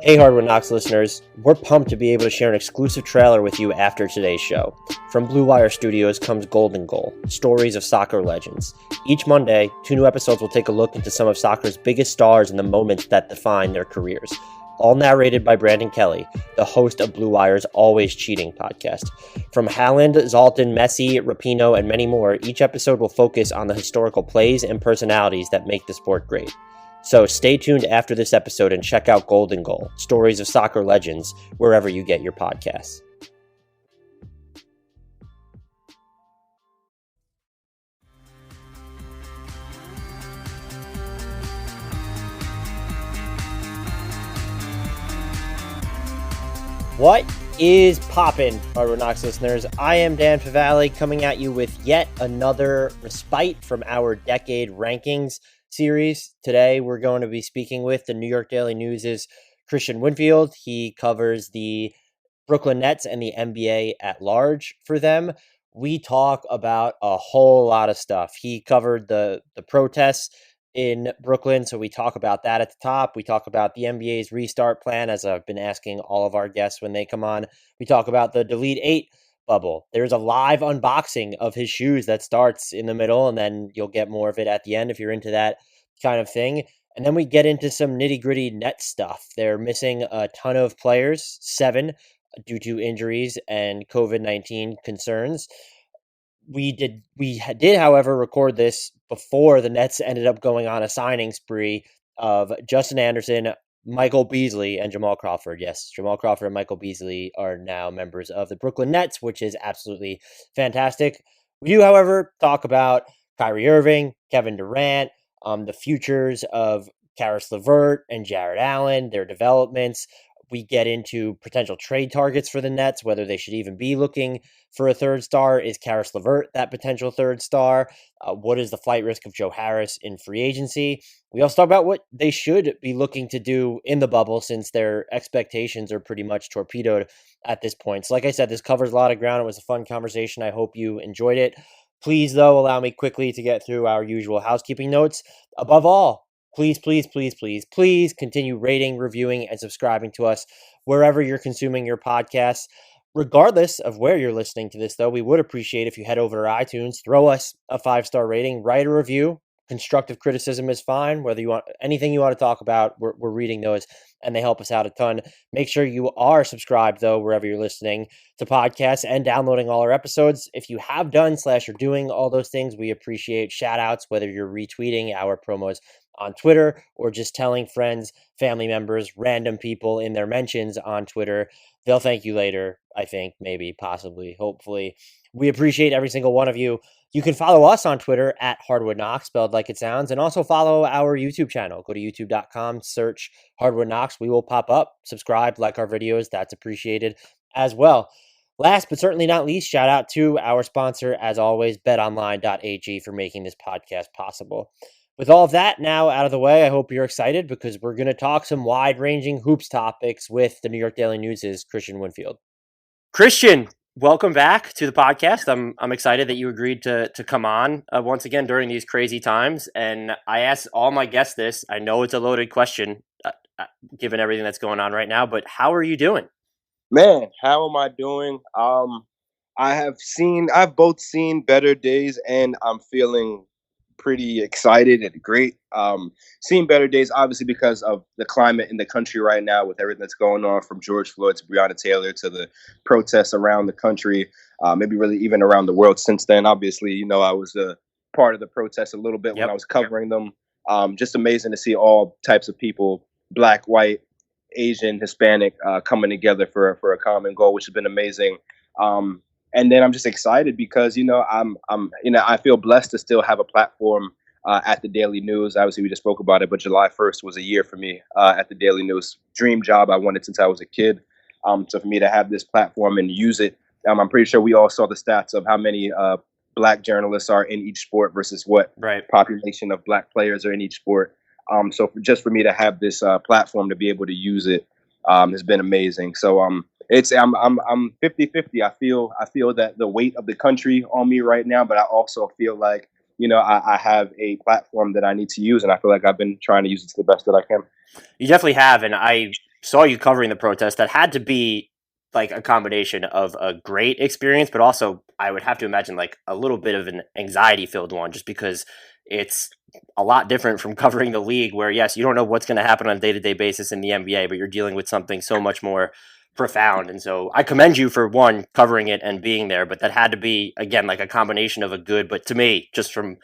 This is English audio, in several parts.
Hey Hardwood Knocks listeners, we're pumped to be able to share an exclusive trailer with you after today's show. From Blue Wire Studios comes Golden Goal, stories of soccer legends. Each Monday, 2 new episodes will take a look into some of soccer's biggest stars and the moments that define their careers. All narrated by Brandon Kelly, the host of Blue Wire's Always Cheating podcast. From Haaland, Zoltan, Messi, Rapinoe, and many more, each episode will focus on the historical plays and personalities that make the sport great. So stay tuned after this episode and check out Golden Goal, stories of soccer legends, wherever you get your podcasts. What is poppin', Hardwood Knocks listeners? I am Dan Favale coming at you with yet another respite from our decade rankings series. Today, we're going to be speaking with the New York Daily News' Kristian Winfield. He covers the Brooklyn Nets and the NBA at large for them. We talk about a whole lot of stuff. He covered the protests in Brooklyn, so we talk about that at the top. We talk about the NBA's restart plan, as I've been asking all of our guests when they come on. We talk about the Delete 8 bubble. There's a live unboxing of his shoes that starts in the middle, and then you'll get more of it at the end if you're into that kind of thing. And then we get into some nitty-gritty net stuff. They're missing a ton of players, 7, due to injuries and COVID-19 concerns. We did, however, record this before the Nets ended up going on a signing spree of Justin Anderson, Michael Beasley, and Jamal Crawford. Yes, Jamal Crawford and Michael Beasley are now members of the Brooklyn Nets, which is absolutely fantastic. We do, however, talk about Kyrie Irving, Kevin Durant, the futures of Caris LeVert and Jarrett Allen, their developments. We get into potential trade targets for the Nets, whether they should even be looking for a third star. Is Caris LeVert that potential third star? What is the flight risk of Joe Harris in free agency? We also talk about what they should be looking to do in the bubble, since their expectations are pretty much torpedoed at this point. So like I said, this covers a lot of ground. It was a fun conversation. I hope you enjoyed it. Please, though, allow me quickly to get through our usual housekeeping notes. Above all, please continue rating, reviewing, and subscribing to us wherever you're consuming your podcasts. Regardless of where you're listening to this, though, we would appreciate if you head over to iTunes, throw us a 5-star rating, write a review. Constructive criticism is fine. Whether you want anything you want to talk about, we're reading those, and they help us out a ton. Make sure you are subscribed, though, wherever you're listening to podcasts and downloading all our episodes. If you have done / are doing all those things, we appreciate shout outs, whether you're retweeting our promos on Twitter or just telling friends, family members, random people in their mentions on Twitter. They'll thank you later, I think, maybe, possibly, hopefully. We appreciate every single one of you. You can follow us on Twitter at Hardwood Knocks, spelled like it sounds, and also follow our YouTube channel. Go to youtube.com, search Hardwood Knocks. We will pop up. Subscribe, like our videos. That's appreciated as well. Last but certainly not least, shout out to our sponsor, as always, betonline.ag, for making this podcast possible. With all of that now out of the way, I hope you're excited, because we're going to talk some wide-ranging hoops topics with the New York Daily News' Kristian Winfield. Kristian, welcome back to the podcast. I'm excited that you agreed to come on once again during these crazy times. And I asked all my guests this. I know it's a loaded question, given everything that's going on right now, but how are you doing? Man, how am I doing? I've both seen better days, and I'm feeling pretty excited and great. Seeing better days, obviously, because of the climate in the country right now, with everything that's going on, from George Floyd to Breonna Taylor to the protests around the country, maybe really even around the world since then. Obviously, I was a part of the protests a little bit when I was covering them. Just amazing to see all types of people, Black, white, Asian, Hispanic, coming together for a common goal, which has been amazing. And then I'm just excited because, I feel blessed to still have a platform at the Daily News. Obviously, we just spoke about it, but July 1st was a year for me at the Daily News. Dream job I wanted since I was a kid. So for me to have this platform and use it, I'm pretty sure we all saw the stats of how many Black journalists are in each sport versus what population of Black players are in each sport. So just for me to have this platform to be able to use it has been amazing. So I'm 50-50. I feel that the weight of the country on me right now, but I also feel like, I have a platform that I need to use, and I feel like I've been trying to use it to the best that I can. You definitely have, and I saw you covering the protest, that had to be like a combination of a great experience, but also I would have to imagine like a little bit of an anxiety filled one, just because it's a lot different from covering the league where, yes, you don't know what's going to happen on a day-to-day basis in the NBA, but you're dealing with something so much more profound. And so I commend you for, one, covering it and being there, but that had to be, again, like a combination of a good, but to me, just from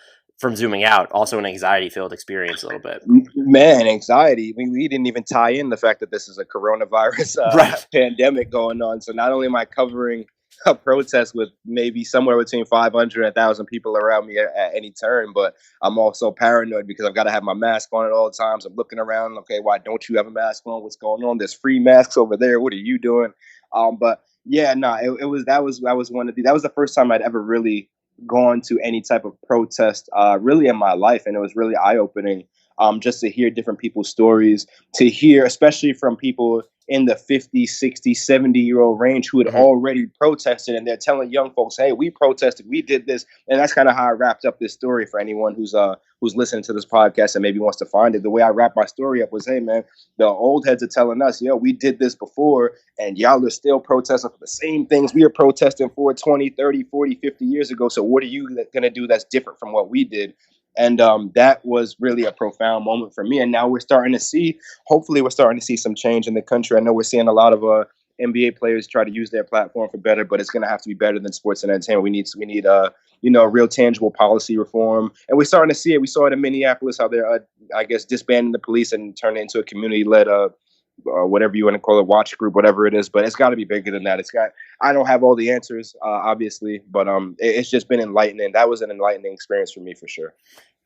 zooming out, also an anxiety-filled experience a little bit. Man, anxiety. We didn't even tie in the fact that this is a coronavirus Right. pandemic going on. So not only am I covering a protest with maybe somewhere between 500 and 1,000 people around me at any turn, but I'm also paranoid because I've got to have my mask on at all times. I'm looking around. Okay, why don't you have a mask on? What's going on? There's free masks over there. What are you doing? But yeah, no, that was that was the first time I'd ever really gone to any type of protest really in my life, and it was really eye opening. Just to hear different people's stories, to hear, especially from people in the 50, 60, 70-year-old range who had already protested, and they're telling young folks, hey, we protested, we did this. And that's kind of how I wrapped up this story for anyone who's listening to this podcast and maybe wants to find it. The way I wrapped my story up was, hey, man, the old heads are telling us, yo, we did this before, and y'all are still protesting for the same things we were protesting for 20, 30, 40, 50 years ago. So what are you going to do that's different from what we did? And that was really a profound moment for me. And now hopefully we're starting to see some change in the country. I know we're seeing a lot of NBA players try to use their platform for better, but it's going to have to be better than sports and entertainment. We need real tangible policy reform. And we're starting to see it. We saw it in Minneapolis, how they're, I guess, disbanding the police and turning it into a community-led whatever you want to call it, watch group, whatever it is, but it's got to be bigger than that. I don't have all the answers, obviously, but it's just been enlightening. That was an enlightening experience for me, for sure.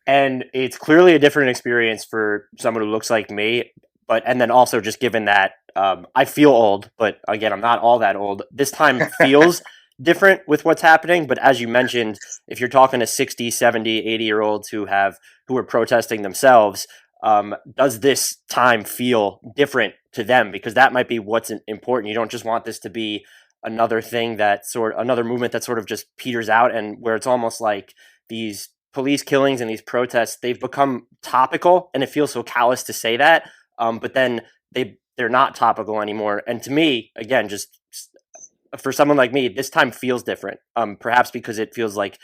And it's clearly a different experience for someone who looks like me, and then also just given that I feel old, but again, I'm not all that old. This time feels different with what's happening, but as you mentioned, if you're talking to 60, 70, 80-year-olds who are protesting themselves, does this time feel different to them? Because that might be what's important. You don't just want this to be another thing another movement that sort of just peters out, and where it's almost like these police killings and these protests, they've become topical, and it feels so callous to say that, but then they're not topical anymore. And to me, again, just for someone like me, this time feels different, perhaps because it feels like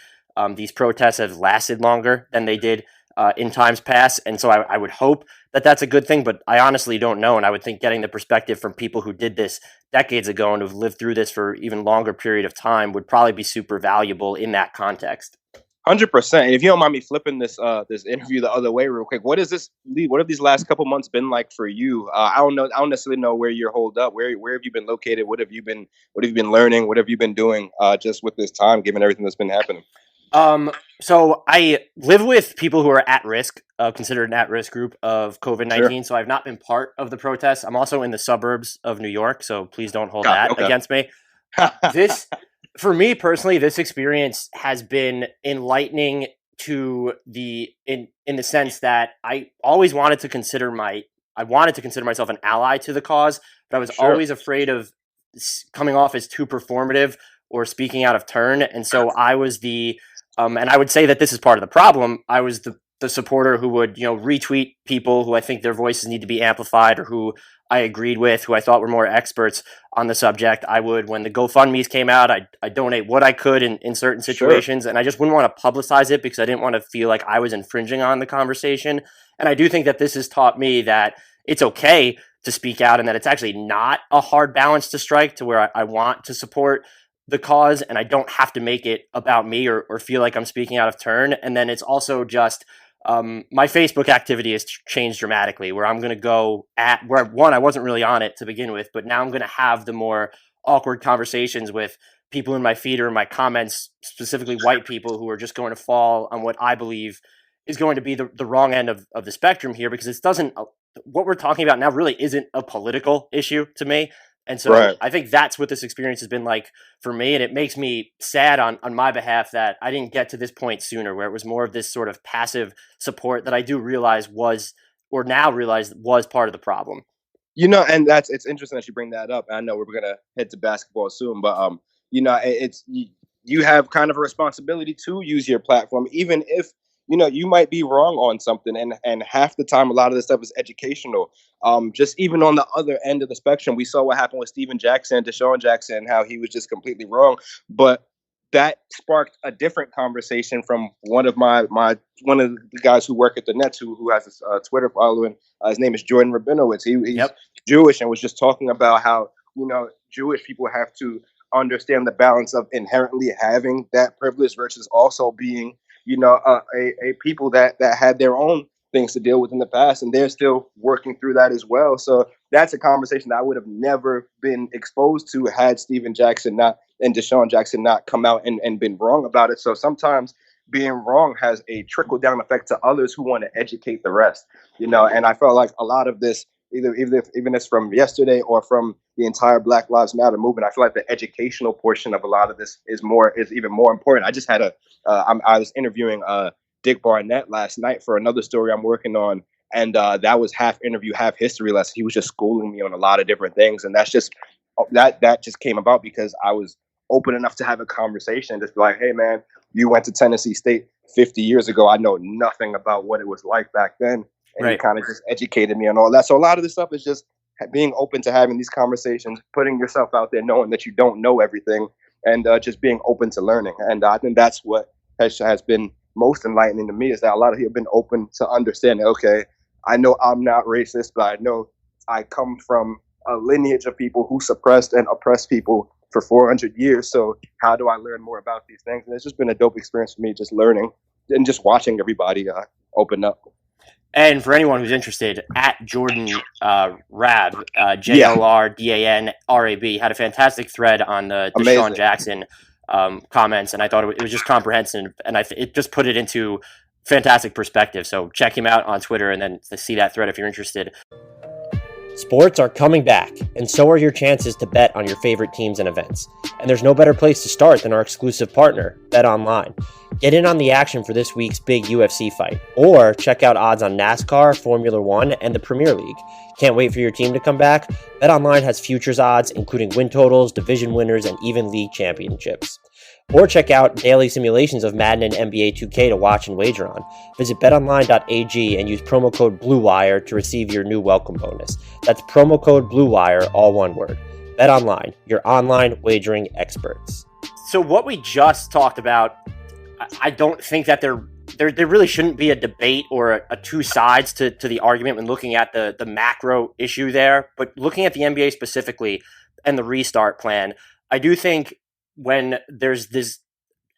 these protests have lasted longer than they did in times past. And so I would hope that that's a good thing, but I honestly don't know. And I would think getting the perspective from people who did this decades ago and who've lived through this for even longer period of time would probably be super valuable in that context. 100%. And if you don't mind me flipping this interview the other way real quick, what have these last couple months been like for you? I don't necessarily know where you're holed up. Where have you been located? What have you been learning? What have you been doing just with this time, given everything that's been happening? So I live with people who are at risk, considered an at-risk group of COVID-19. Sure. So I've not been part of the protests. I'm also in the suburbs of New York, so please don't hold that against me. For me personally, this experience has been enlightening in the sense that I wanted to consider myself an ally to the cause, but I was always afraid of coming off as too performative or speaking out of turn. And so I was and I would say that this is part of the problem. I was the supporter who would, retweet people who I think their voices need to be amplified, or who I agreed with, who I thought were more experts on the subject. I would, when the GoFundMes came out, I donate what I could in certain situations, and I just wouldn't want to publicize it because I didn't want to feel like I was infringing on the conversation. And I do think that this has taught me that it's okay to speak out, and that it's actually not a hard balance to strike to where I want to support the cause, and I don't have to make it about me or feel like I'm speaking out of turn. And then it's also just my Facebook activity has changed dramatically, where I'm going to go I wasn't really on it to begin with, but now I'm going to have the more awkward conversations with people in my feed or in my comments, specifically white people who are just going to fall on what I believe is going to be the wrong end of the spectrum here, because what we're talking about now really isn't a political issue to me. And so I think that's what this experience has been like for me. And it makes me sad on my behalf that I didn't get to this point sooner, where it was more of this sort of passive support that I do realize was part of the problem. And it's interesting that you bring that up. I know we're going to head to basketball soon, but you have kind of a responsibility to use your platform, even if you might be wrong on something, and half the time, a lot of this stuff is educational. Just even on the other end of the spectrum, we saw what happened with Steven Jackson, Deshaun Jackson, how he was just completely wrong. But that sparked a different conversation from one of the guys who work at the Nets who has a Twitter following. His name is Jordan Rabinowitz. He's Jewish and was just talking about how Jewish people have to understand the balance of inherently having that privilege versus also being a people that had their own things to deal with in the past, and they're still working through that as well. So that's a conversation that I would have never been exposed to had Steven Jackson not and Deshaun Jackson not come out and been wrong about it. So sometimes being wrong has a trickle down effect to others who want to educate the rest, and I felt like a lot of this, even it's from yesterday or from the entire Black Lives Matter movement, I feel like the educational portion of a lot of this is even more important. I just had I was interviewing Dick Barnett last night for another story I'm working on, and that was half interview, half history lesson. He was just schooling me on a lot of different things, and that's just that just came about because I was open enough to have a conversation, just be like, hey man, you went to Tennessee State 50 years ago. I know nothing about what it was like back then. And He kind of just educated me on all that. So a lot of this stuff is just being open to having these conversations, putting yourself out there, knowing that you don't know everything, and just being open to learning. And I think that's what has been most enlightening to me, is that a lot of people have been open to understanding, okay, I know I'm not racist, but I know I come from a lineage of people who suppressed and oppressed people for 400 years. So how do I learn more about these things? And it's just been a dope experience for me, just learning and just watching everybody open up. And for anyone who's interested, at Jordan Rab, JORDANRAB, had a fantastic thread on the Deshaun Jackson comments, and I thought it was just comprehensive, and it just put it into fantastic perspective. So check him out on Twitter and then see that thread if you're interested. Sports are coming back, and so are your chances to bet on your favorite teams and events. And there's no better place to start than our exclusive partner, BetOnline. Get in on the action for this week's big UFC fight, or check out odds on NASCAR, Formula One, and the Premier League. Can't wait for your team to come back? BetOnline has futures odds, including win totals, division winners, and even league championships. Or check out daily simulations of Madden and NBA 2K to watch and wager on. Visit betonline.ag and use promo code BlueWire to receive your new welcome bonus. That's promo code BlueWire, all one word. BetOnline, your online wagering experts. So what we just talked about, I don't think that there really shouldn't be a debate or a two sides to the argument when looking at the macro issue there. But looking at the NBA specifically and the restart plan, I do think when there's this,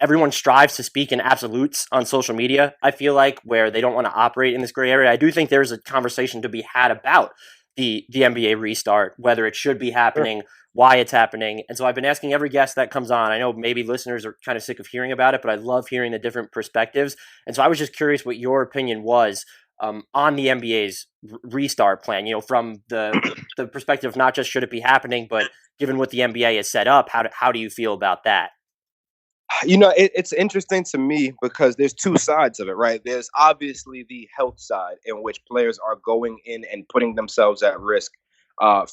everyone strives to speak in absolutes on social media, I feel like, where they don't want to operate in this gray area. I do think there's a conversation to be had about the NBA restart, whether it should be happening, why it's happening. And so I've been asking every guest that comes on. I know maybe listeners are kind of sick of hearing about it, but I love hearing the different perspectives. And so I was just curious what your opinion was on the NBA's restart plan, from the perspective of not just should it be happening, but given what the NBA has set up, how do you feel about that? It's interesting to me because there's two sides of it, right? There's obviously the health side, in which players are going in and putting themselves at risk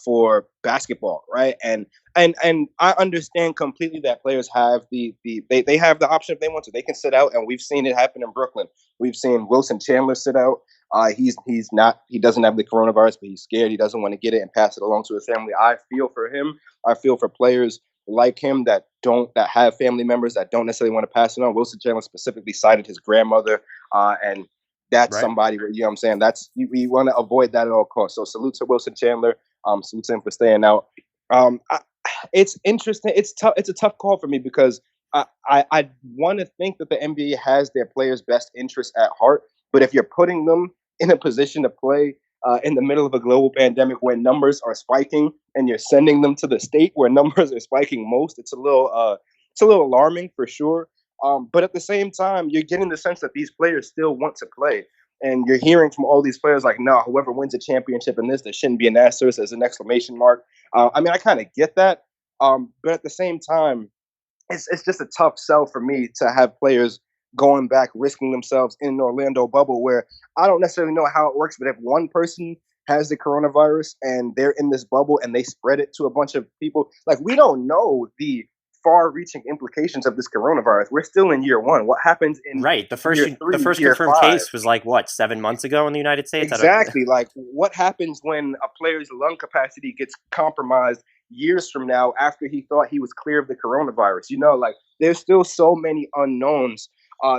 for basketball, right? And I understand completely that players have they have the option if they want to. They can sit out, and we've seen it happen in Brooklyn. We've seen Wilson Chandler sit out. He doesn't have the coronavirus, but he's scared. He doesn't want to get it and pass it along to his family. I feel for him. I feel for players like him that have family members that don't necessarily want to pass it on. Wilson Chandler specifically cited his grandmother, and that's right. Somebody, you know what I'm saying? That's you want to avoid that at all costs. So salute to Wilson Chandler. Salute to him for staying out. It's interesting. It's tough. It's a tough call for me because I want to think that the NBA has their players' best interests at heart. But if you're putting them in a position to play in the middle of a global pandemic where numbers are spiking, and you're sending them to the state where numbers are spiking most, it's a little alarming for sure. But at the same time, you're getting the sense that these players still want to play. And you're hearing from all these players like, no, whoever wins a championship in this, there shouldn't be an asterisk, there's an exclamation mark. I mean, I kind of get that. But at the same time, it's just a tough sell for me to have players going back, risking themselves in an Orlando bubble where I don't necessarily know how it works. But if one person has the coronavirus and they're in this bubble and they spread it to a bunch of people, like, we don't know the far-reaching implications of this coronavirus. We're still in year 1. What happens in right? The first year 3, the first year confirmed 5? case was like what 7 months ago in the United States. I don't. Exactly. Like, what happens when a player's lung capacity gets compromised years from now after he thought he was clear of the coronavirus? Like, there's still so many unknowns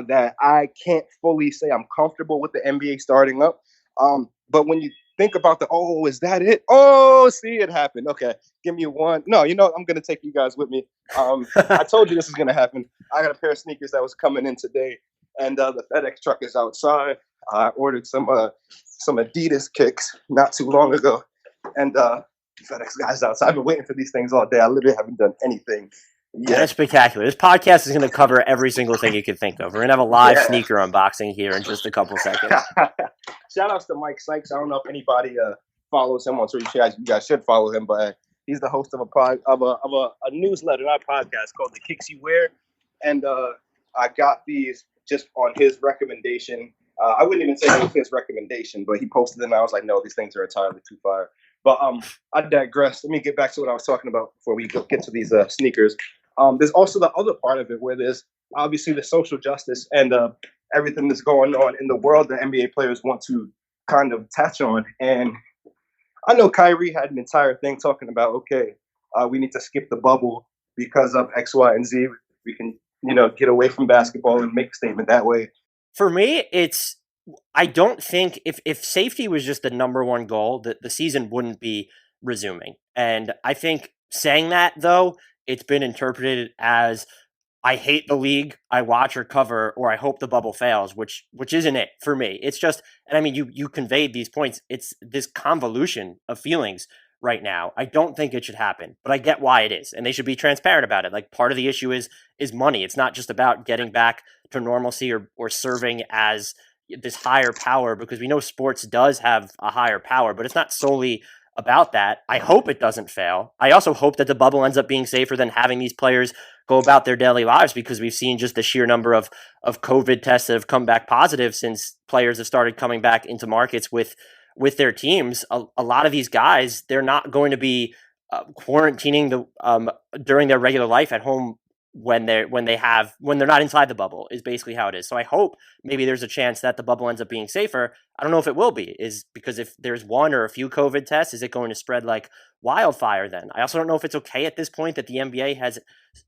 that I can't fully say I'm comfortable with the NBA starting up. But when you think about is that it? Oh, see, it happened. Okay, give me one. No, I'm going to take you guys with me. I told you this is going to happen. I got a pair of sneakers that was coming in today, and the FedEx truck is outside. I ordered some Adidas kicks not too long ago, and FedEx guys outside. I've been waiting for these things all day. I literally haven't done anything yet. That's spectacular. This podcast is going to cover every single thing you could think of. We're going to have a live sneaker unboxing here in just a couple seconds. Shout outs to Mike Sykes. I don't know if anybody follows him on social media. You guys should follow him, but he's the host of a newsletter, not a podcast, called The Kicks You Wear. And I got these just on his recommendation. I wouldn't even say it was his recommendation, but he posted them. I was like, no, these things are entirely too fire. But I digress. Let me get back to what I was talking about before we get to these sneakers. There's also the other part of it where there's obviously the social justice and everything that's going on in the world that NBA players want to kind of touch on. And I know Kyrie had an entire thing talking about, okay, we need to skip the bubble because of X, Y, and Z. We can, get away from basketball and make a statement that way. For me, I don't think if safety was just the number one goal, that the season wouldn't be resuming. And I think saying that, though, it's been interpreted as I hate the league, I watch or cover, or I hope the bubble fails, which isn't it for me. It's just, and I mean, you conveyed these points. It's this convolution of feelings right now. I don't think it should happen, but I get why it is, and they should be transparent about it. Like, part of the issue is money. It's not just about getting back to normalcy or serving as this higher power, because we know sports does have a higher power, but it's not solely about that. I hope it doesn't fail. I also hope that the bubble ends up being safer than having these players go about their daily lives, because we've seen just the sheer number of COVID tests that have come back positive since players have started coming back into markets with their teams. A lot of these guys, they're not going to be quarantining during their regular life at home when they're not inside the bubble, is basically how it is. So I hope maybe there's a chance that the bubble ends up being safer. I don't know if it will be, is because if there's one or a few COVID tests, is it going to spread like wildfire then? I also don't know if it's okay at this point that the NBA has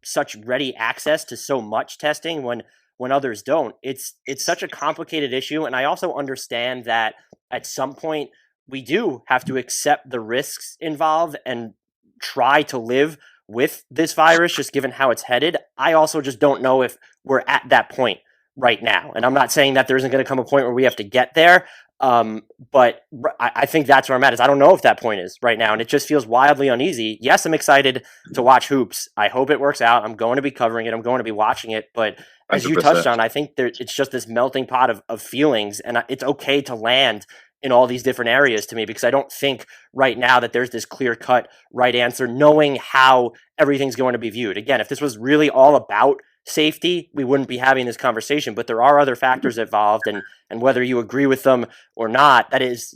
such ready access to so much testing when others don't. It's such a complicated issue. And I also understand that at some point we do have to accept the risks involved and try to live with this virus, just given how it's headed. I also just don't know if we're at that point right now. And I'm not saying that there isn't going to come a point where we have to get there. But I think that's where I'm at, is I don't know if that point is right now. And it just feels wildly uneasy. Yes, I'm excited to watch hoops. I hope it works out. I'm going to be covering it. I'm going to be watching it. But as 100%. You touched on, I think it's just this melting pot of feelings. And it's okay to land in all these different areas to me, because I don't think right now that there's this clear-cut right answer, knowing how everything's going to be viewed. Again, if this was really all about safety, we wouldn't be having this conversation, but there are other factors involved, and whether you agree with them or not, that is,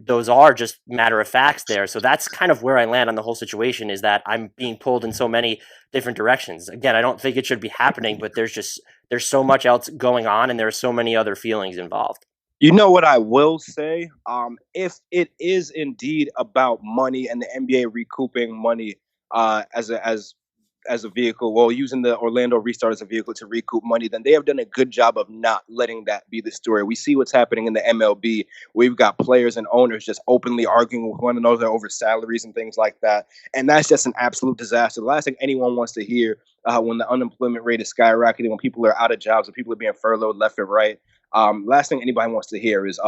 those are just matter of facts there. So that's kind of where I land on the whole situation, is that I'm being pulled in so many different directions. Again, I don't think it should be happening, but there's so much else going on, and there are so many other feelings involved. You know what I will say? If it is indeed about money and the NBA recouping money as a vehicle, well, using the Orlando restart as a vehicle to recoup money, then they have done a good job of not letting that be the story. We see what's happening in the MLB. We've got players and owners just openly arguing with one another over salaries and things like that. And that's just an absolute disaster. The last thing anyone wants to hear when the unemployment rate is skyrocketing, when people are out of jobs, when people are being furloughed left and right, last thing anybody wants to hear is,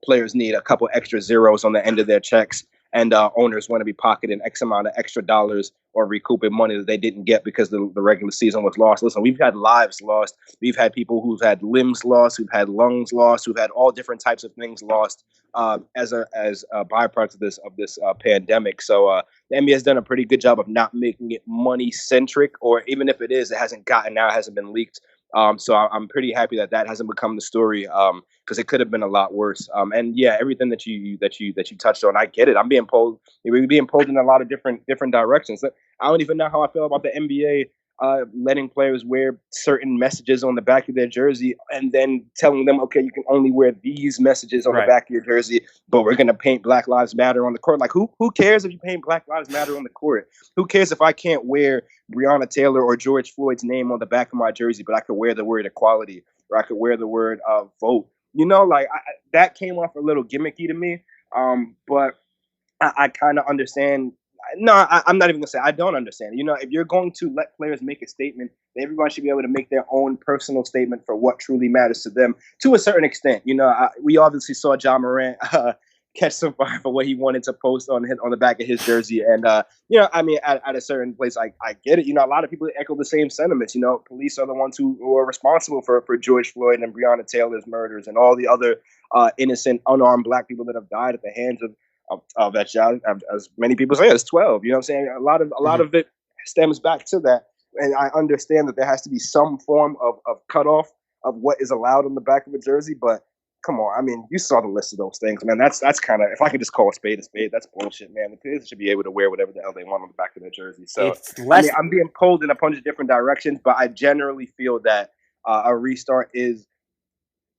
players need a couple extra zeros on the end of their checks, and owners want to be pocketing X amount of extra dollars or recouping money that they didn't get because the regular season was lost. Listen, we've had lives lost. We've had people who've had limbs lost, who've had lungs lost, who've had all different types of things lost as a byproduct of this pandemic. So the NBA has done a pretty good job of not making it money centric, or even if it is, it hasn't gotten out, hasn't been leaked. So I'm pretty happy that hasn't become the story, because it could have been a lot worse. And yeah, everything that you touched on, I get it. I'm being pulled. We're being pulled in a lot of different directions. I don't even know how I feel about the NBA letting players wear certain messages on the back of their jersey and then telling them, okay, you can only wear these messages on the back of your jersey, but we're going to paint Black Lives Matter on the court. Like, who cares if you paint Black Lives Matter on the court? Who cares if I can't wear Breonna Taylor or George Floyd's name on the back of my jersey, but I could wear the word equality or I could wear the word vote? You know, like that came off a little gimmicky to me, but I kind of understand. No, I'm not even gonna say I don't understand. You know, if you're going to let players make a statement, everyone should be able to make their own personal statement for what truly matters to them to a certain extent. You know, we obviously saw John Morant catch some fire for what he wanted to post on the back of his jersey, and you know, I mean, at a certain place, I get it. You know, a lot of people echo the same sentiments. You know, police are the ones who are responsible for George Floyd and Breonna Taylor's murders and all the other innocent, unarmed Black people that have died at the hands of that child, as many people say, it's 12. You know what I'm saying? A lot of it stems back to that, and I understand that there has to be some form of cutoff of what is allowed on the back of a jersey. But come on, I mean, you saw the list of those things, man. That's kind of, if I could just call a spade, that's bullshit, man. The players should be able to wear whatever the hell they want on the back of their jersey. So I mean, I'm being pulled in a bunch of different directions, but I generally feel that a restart is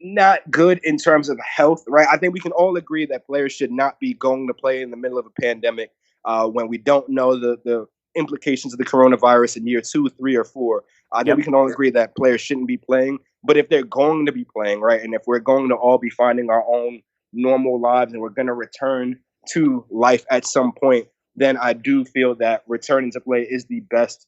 not good in terms of health, right? I think we can all agree that players should not be going to play in the middle of a pandemic when we don't know the implications of the coronavirus in year 2, 3, or 4. I think we can all agree that players shouldn't be playing. But if they're going to be playing, right, and if we're going to all be finding our own normal lives and we're going to return to life at some point, then I do feel that returning to play is the best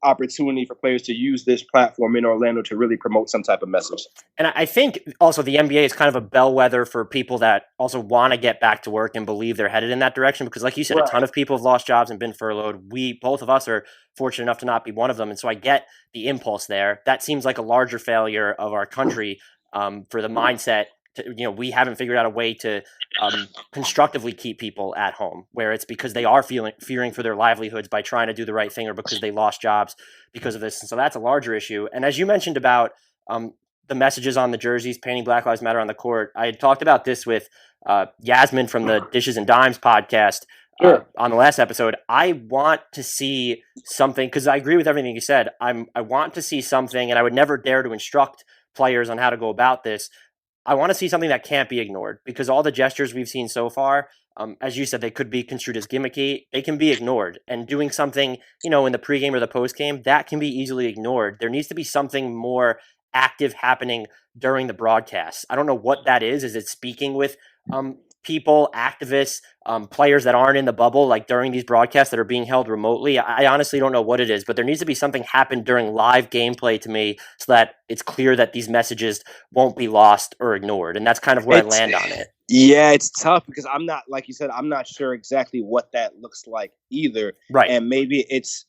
opportunity for players to use this platform in Orlando to really promote some type of message. And I think also the NBA is kind of a bellwether for people that also want to get back to work and believe they're headed in that direction. Because like you said, a ton of people have lost jobs and been furloughed. Both of us are fortunate enough to not be one of them. And so I get the impulse there. That seems like a larger failure of our country for the mindset. We haven't figured out a way to constructively keep people at home, where it's because they are fearing for their livelihoods by trying to do the right thing or because they lost jobs because of this. And so that's a larger issue. And as you mentioned about the messages on the jerseys, painting Black Lives Matter on the court, I had talked about this with Yasmin from the Dishes and Dimes podcast on the last episode. I want to see something, because I agree with everything you said. I want to see something, and I would never dare to instruct players on how to go about this. I want to see something that can't be ignored, because all the gestures we've seen so far, as you said, they could be construed as gimmicky. They can be ignored. And doing something, in the pregame or the postgame, that can be easily ignored. There needs to be something more active happening during the broadcast. I don't know what that is. Is it speaking with people, activists, players that aren't in the bubble, like during these broadcasts that are being held remotely? I honestly don't know what it is, but there needs to be something happen during live gameplay to me so that it's clear that these messages won't be lost or ignored. And that's kind of where I land on it. Yeah, it's tough because I'm not, like you said, I'm not sure exactly what that looks like either. Right. And maybe it's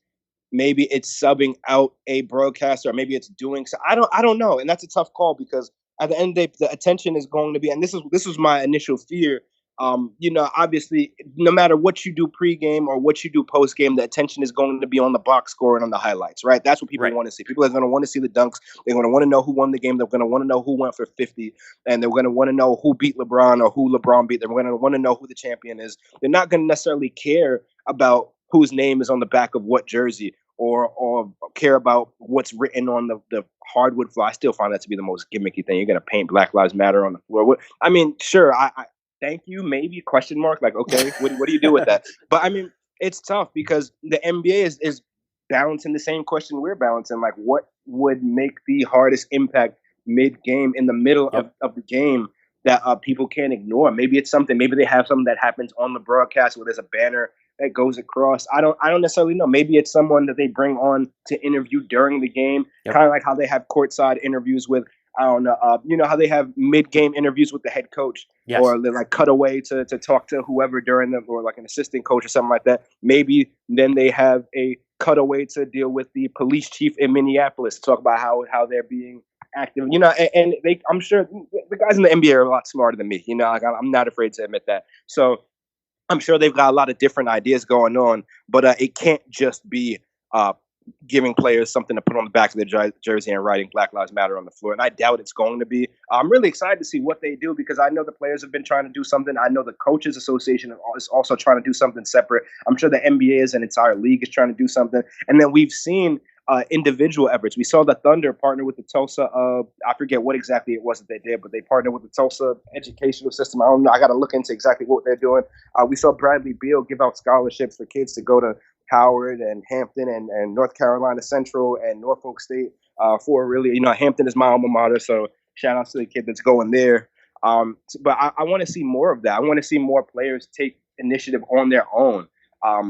subbing out a broadcaster, or maybe it's doing so. I don't know. And that's a tough call, because at the end of the day, the attention is going to be, and this was my initial fear. Obviously, no matter what you do pregame or what you do postgame, the attention is going to be on the box score and on the highlights, right? That's what people want to see. People are going to want to see the dunks. They're going to want to know who won the game. They're going to want to know who went for 50, and they're going to want to know who beat LeBron or who LeBron beat. They're going to want to know who the champion is. They're not going to necessarily care about whose name is on the back of what jersey, or care about what's written on the hardwood floor. I still find that to be the most gimmicky thing. You're going to paint Black Lives Matter on the floor. I mean, sure, I thank you, maybe, question mark. Like, okay, what do you do with that? But I mean, it's tough because the NBA is balancing the same question we're balancing. Like, what would make the hardest impact mid-game, in the middle of the game, that people can't ignore? Maybe it's something, maybe they have something that happens on the broadcast where there's a banner that goes across. I don't necessarily know. Maybe it's someone that they bring on to interview during the game, kind of like how they have courtside interviews with, I don't know, how they have mid-game interviews with the head coach, or they like cut away to talk to whoever during them, or like an assistant coach or something like that. Maybe then they have a cutaway to deal with the police chief in Minneapolis, to talk about how they're being active, and I'm sure the guys in the NBA are a lot smarter than me. Like, I'm not afraid to admit that. So I'm sure they've got a lot of different ideas going on, but it can't just be giving players something to put on the back of their jersey and writing Black Lives Matter on the floor. And I doubt it's going to be. I'm really excited to see what they do, because I know the players have been trying to do something. I know the Coaches Association is also trying to do something separate. I'm sure the NBA, as an entire league, is trying to do something. And then we've seen individual efforts. We saw the Thunder partner with the Tulsa. I forget what exactly it was that they did, but they partnered with the Tulsa educational system. I don't know. I got to look into exactly what they're doing. We saw Bradley Beal give out scholarships for kids to go to Howard and Hampton and North Carolina Central and Norfolk State for really, Hampton is my alma mater, so shout out to the kid that's going there. But I want to see more of that. I want to see more players take initiative on their own.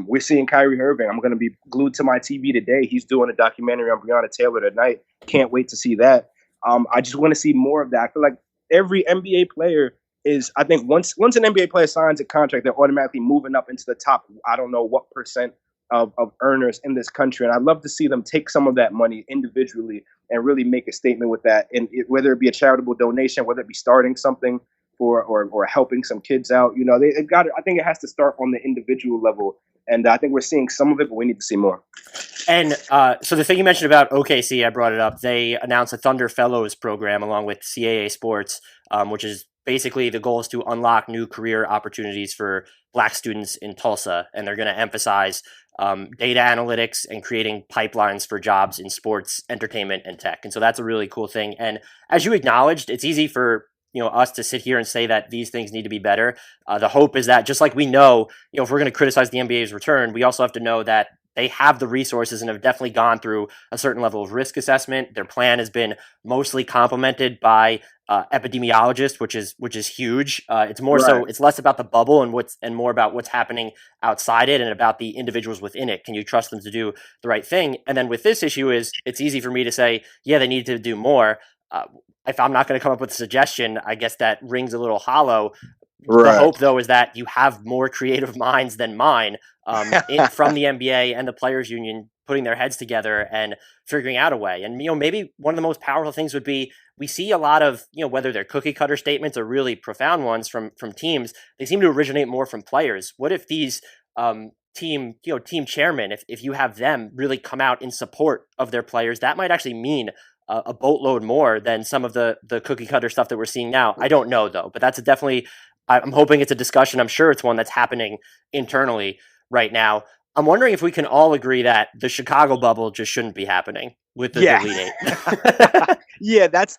We're seeing Kyrie Irving. I'm going to be glued to my TV today. He's doing a documentary on Breonna Taylor tonight. Can't wait to see that. I just want to see more of that. I feel like every NBA player is, I think once an NBA player signs a contract, they're automatically moving up into the top, I don't know what percent of earners in this country. And I'd love to see them take some of that money individually and really make a statement with that. And whether it be a charitable donation, whether it be starting something or helping some kids out, they've got it. I think it has to start on the individual level. And I think we're seeing some of it, but we need to see more. And so the thing you mentioned about OKC, I brought it up. They announced a Thunder Fellows program along with CAA Sports, which is basically the goal is to unlock new career opportunities for Black students in Tulsa. And they're going to emphasize data analytics and creating pipelines for jobs in sports, entertainment, and tech. And so that's a really cool thing. And as you acknowledged, it's easy for us to sit here and say that these things need to be better. The hope is that just like we know, if we're going to criticize the NBA's return, we also have to know that they have the resources and have definitely gone through a certain level of risk assessment. Their plan has been mostly complemented by epidemiologists, which is huge. It's more right. So it's less about the bubble and more about what's happening outside it and about the individuals within it. Can you trust them to do the right thing? And then with this issue it's easy for me to say, yeah, they need to do more. If I'm not going to come up with a suggestion, I guess that rings a little hollow. Right. The hope, though, is that you have more creative minds than mine from the NBA and the Players Union putting their heads together and figuring out a way. And, maybe one of the most powerful things would be we see a lot of, whether they're cookie cutter statements or really profound ones from teams, they seem to originate more from players. What if these team chairmen, if you have them really come out in support of their players, that might actually mean a boatload more than some of the cookie cutter stuff that we're seeing now. I don't know though, but that's definitely, I'm hoping it's a discussion. I'm sure it's one that's happening internally right now. I'm wondering if we can all agree that the Chicago bubble just shouldn't be happening with the Elite Eight. Yeah, that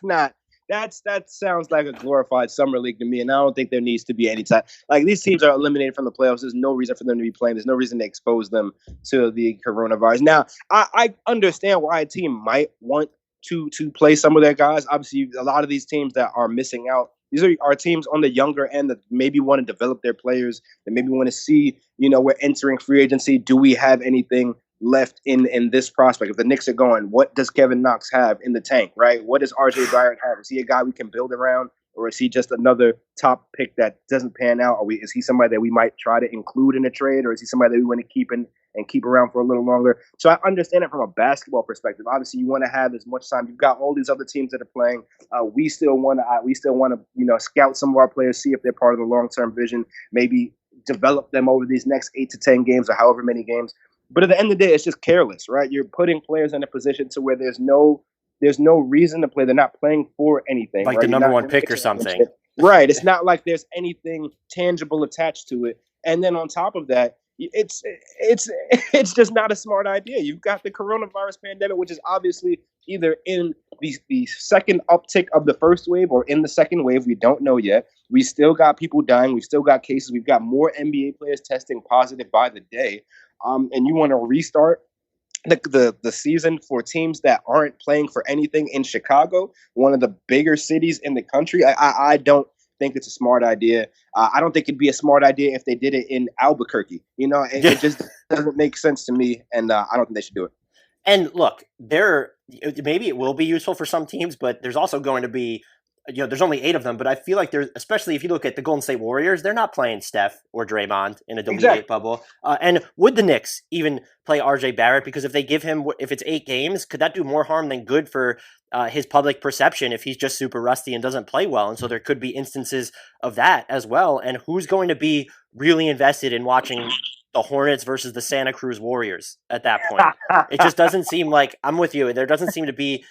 sounds like a glorified summer league to me, and I don't think there needs to be any time. Like, these teams are eliminated from the playoffs. There's no reason for them to be playing. There's no reason to expose them to the coronavirus. Now, I understand why a team might want to play some of their guys. Obviously, a lot of these teams that are missing out, these are teams on the younger end that maybe want to develop their players, that maybe want to see, we're entering free agency. Do we have anything left in this prospect? If the Knicks are going, what does Kevin Knox have in the tank, right? What does RJ Barrett have? Is he a guy we can build around, or is he just another top pick that doesn't pan out? Is he somebody that we might try to include in a trade, or is he somebody that we want to keep and keep around for a little longer? So I understand it from a basketball perspective. Obviously, you want to have as much time. You've got all these other teams that are playing. We still want to scout some of our players, see if they're part of the long-term vision, maybe develop them over these next 8 to 10 games or however many games. But at the end of the day, it's just careless, right? You're putting players in a position to where there's no reason to play. They're not playing for anything. Like right? the number one pick or something. Right. It's not like there's anything tangible attached to it. And then on top of that, it's just not a smart idea. You've got the coronavirus pandemic, which is obviously either in the second uptick of the first wave or in the second wave. We don't know yet. We still got people dying. We've still got cases. We've got more NBA players testing positive by the day. And you want to restart the season for teams that aren't playing for anything in Chicago, one of the bigger cities in the country. I don't think it's a smart idea. I don't think it'd be a smart idea if they did it in Albuquerque. It just doesn't make sense to me, and I don't think they should do it. And look, maybe it will be useful for some teams, but there's also going to be, there's only 8 of them, but I feel like there's, especially if you look at the Golden State Warriors, they're not playing Steph or Draymond in a WNBA bubble. And would the Knicks even play RJ Barrett? Because if they give him, if it's 8 games, could that do more harm than good for his public perception if he's just super rusty and doesn't play well? And so there could be instances of that as well. And who's going to be really invested in watching the Hornets versus the Santa Cruz Warriors at that point? It just doesn't seem like, I'm with you, there doesn't seem to be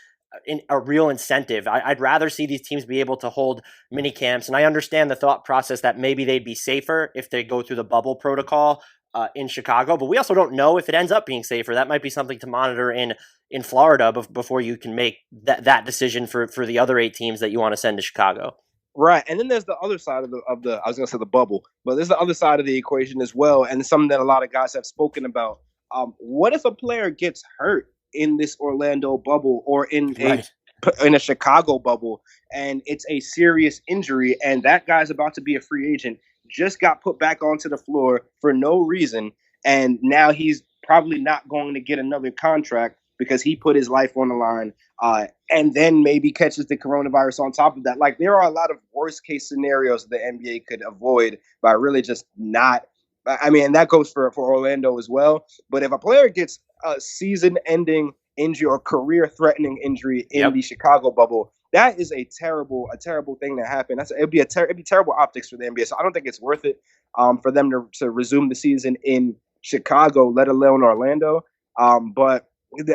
a real incentive. I'd rather see these teams be able to hold mini camps. And I understand the thought process that maybe they'd be safer if they go through the bubble protocol. in Chicago, but we also don't know if it ends up being safer. That might be something to monitor in Florida before you can make that decision for the other 8 teams that you want to send to Chicago. Right, and then there's the other side of the I was going to say the bubble, but there's the other side of the equation as well, and something that a lot of guys have spoken about. What if a player gets hurt in this Orlando bubble or in a Chicago bubble, and it's a serious injury, and that guy's about to be a free agent, just got put back onto the floor for no reason, and now he's probably not going to get another contract because he put his life on the line, and then maybe catches the coronavirus on top of that. Like, there are a lot of worst case scenarios the NBA could avoid by really just not. I mean, and that goes for Orlando as well. But if a player gets a season-ending injury or career-threatening injury in the Chicago bubble, that is a terrible thing to happen. It'd be terrible optics for the NBA. So I don't think it's worth it for them to resume the season in Chicago, let alone Orlando. But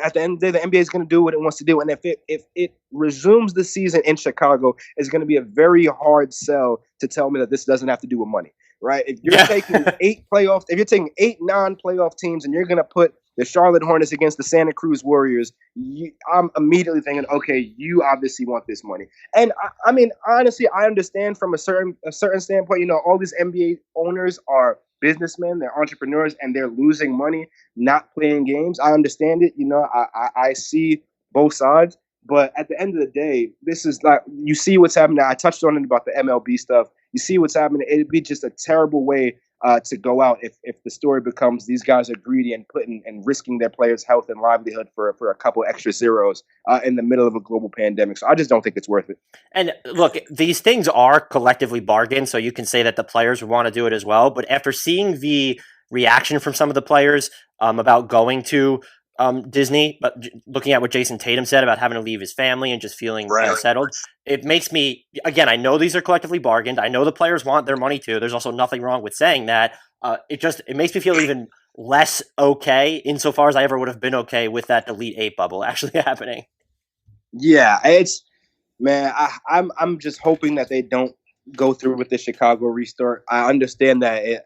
at the end of the day, the NBA is going to do what it wants to do, and if it resumes the season in Chicago, it's going to be a very hard sell to tell me that this doesn't have to do with money, right? If you're taking 8 playoffs, if you're taking 8 non-playoff teams, and you're going to put the Charlotte Hornets against the Santa Cruz Warriors, I'm immediately thinking, okay, you obviously want this money. And I mean, honestly, I understand from a certain standpoint. You know, all these NBA owners are businessmen, they're entrepreneurs, and they're losing money not playing games. I understand it. You know, I see both sides. But at the end of the day, this is like, you see what's happening. I touched on it about the MLB stuff. You see what's happening. It'd be just a terrible way to go out if the story becomes these guys are greedy and putting and risking their players' health and livelihood for a couple extra zeros in the middle of a global pandemic. So I just don't think it's worth it. And look, these things are collectively bargained, so you can say that the players would want to do it as well. But after seeing the reaction from some of the players about going to Disney, but looking at what Jason Tatum said about having to leave his family and just feeling unsettled, it makes me, again, I know these are collectively bargained. I know the players want their money too. There's also nothing wrong with saying that. It makes me feel even less okay insofar as I ever would have been okay with that Elite 8 bubble actually happening. Yeah, I'm just hoping that they don't go through with the Chicago restart. I understand that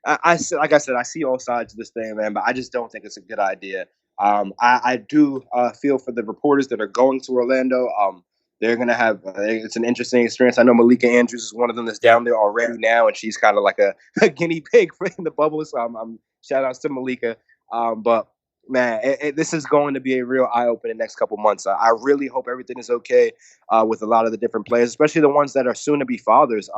I like I said, I see all sides of this thing, man, but I just don't think it's a good idea. I do feel for the reporters that are going to Orlando. They're going to have it's an interesting experience. I know Malika Andrews is one of them that's down there already now, and she's kind of like a guinea pig for in the bubble. So I'm shout outs to Malika. But man, this is going to be a real eye-opener next couple months. I really hope everything is okay with a lot of the different players, especially the ones that are soon to be fathers.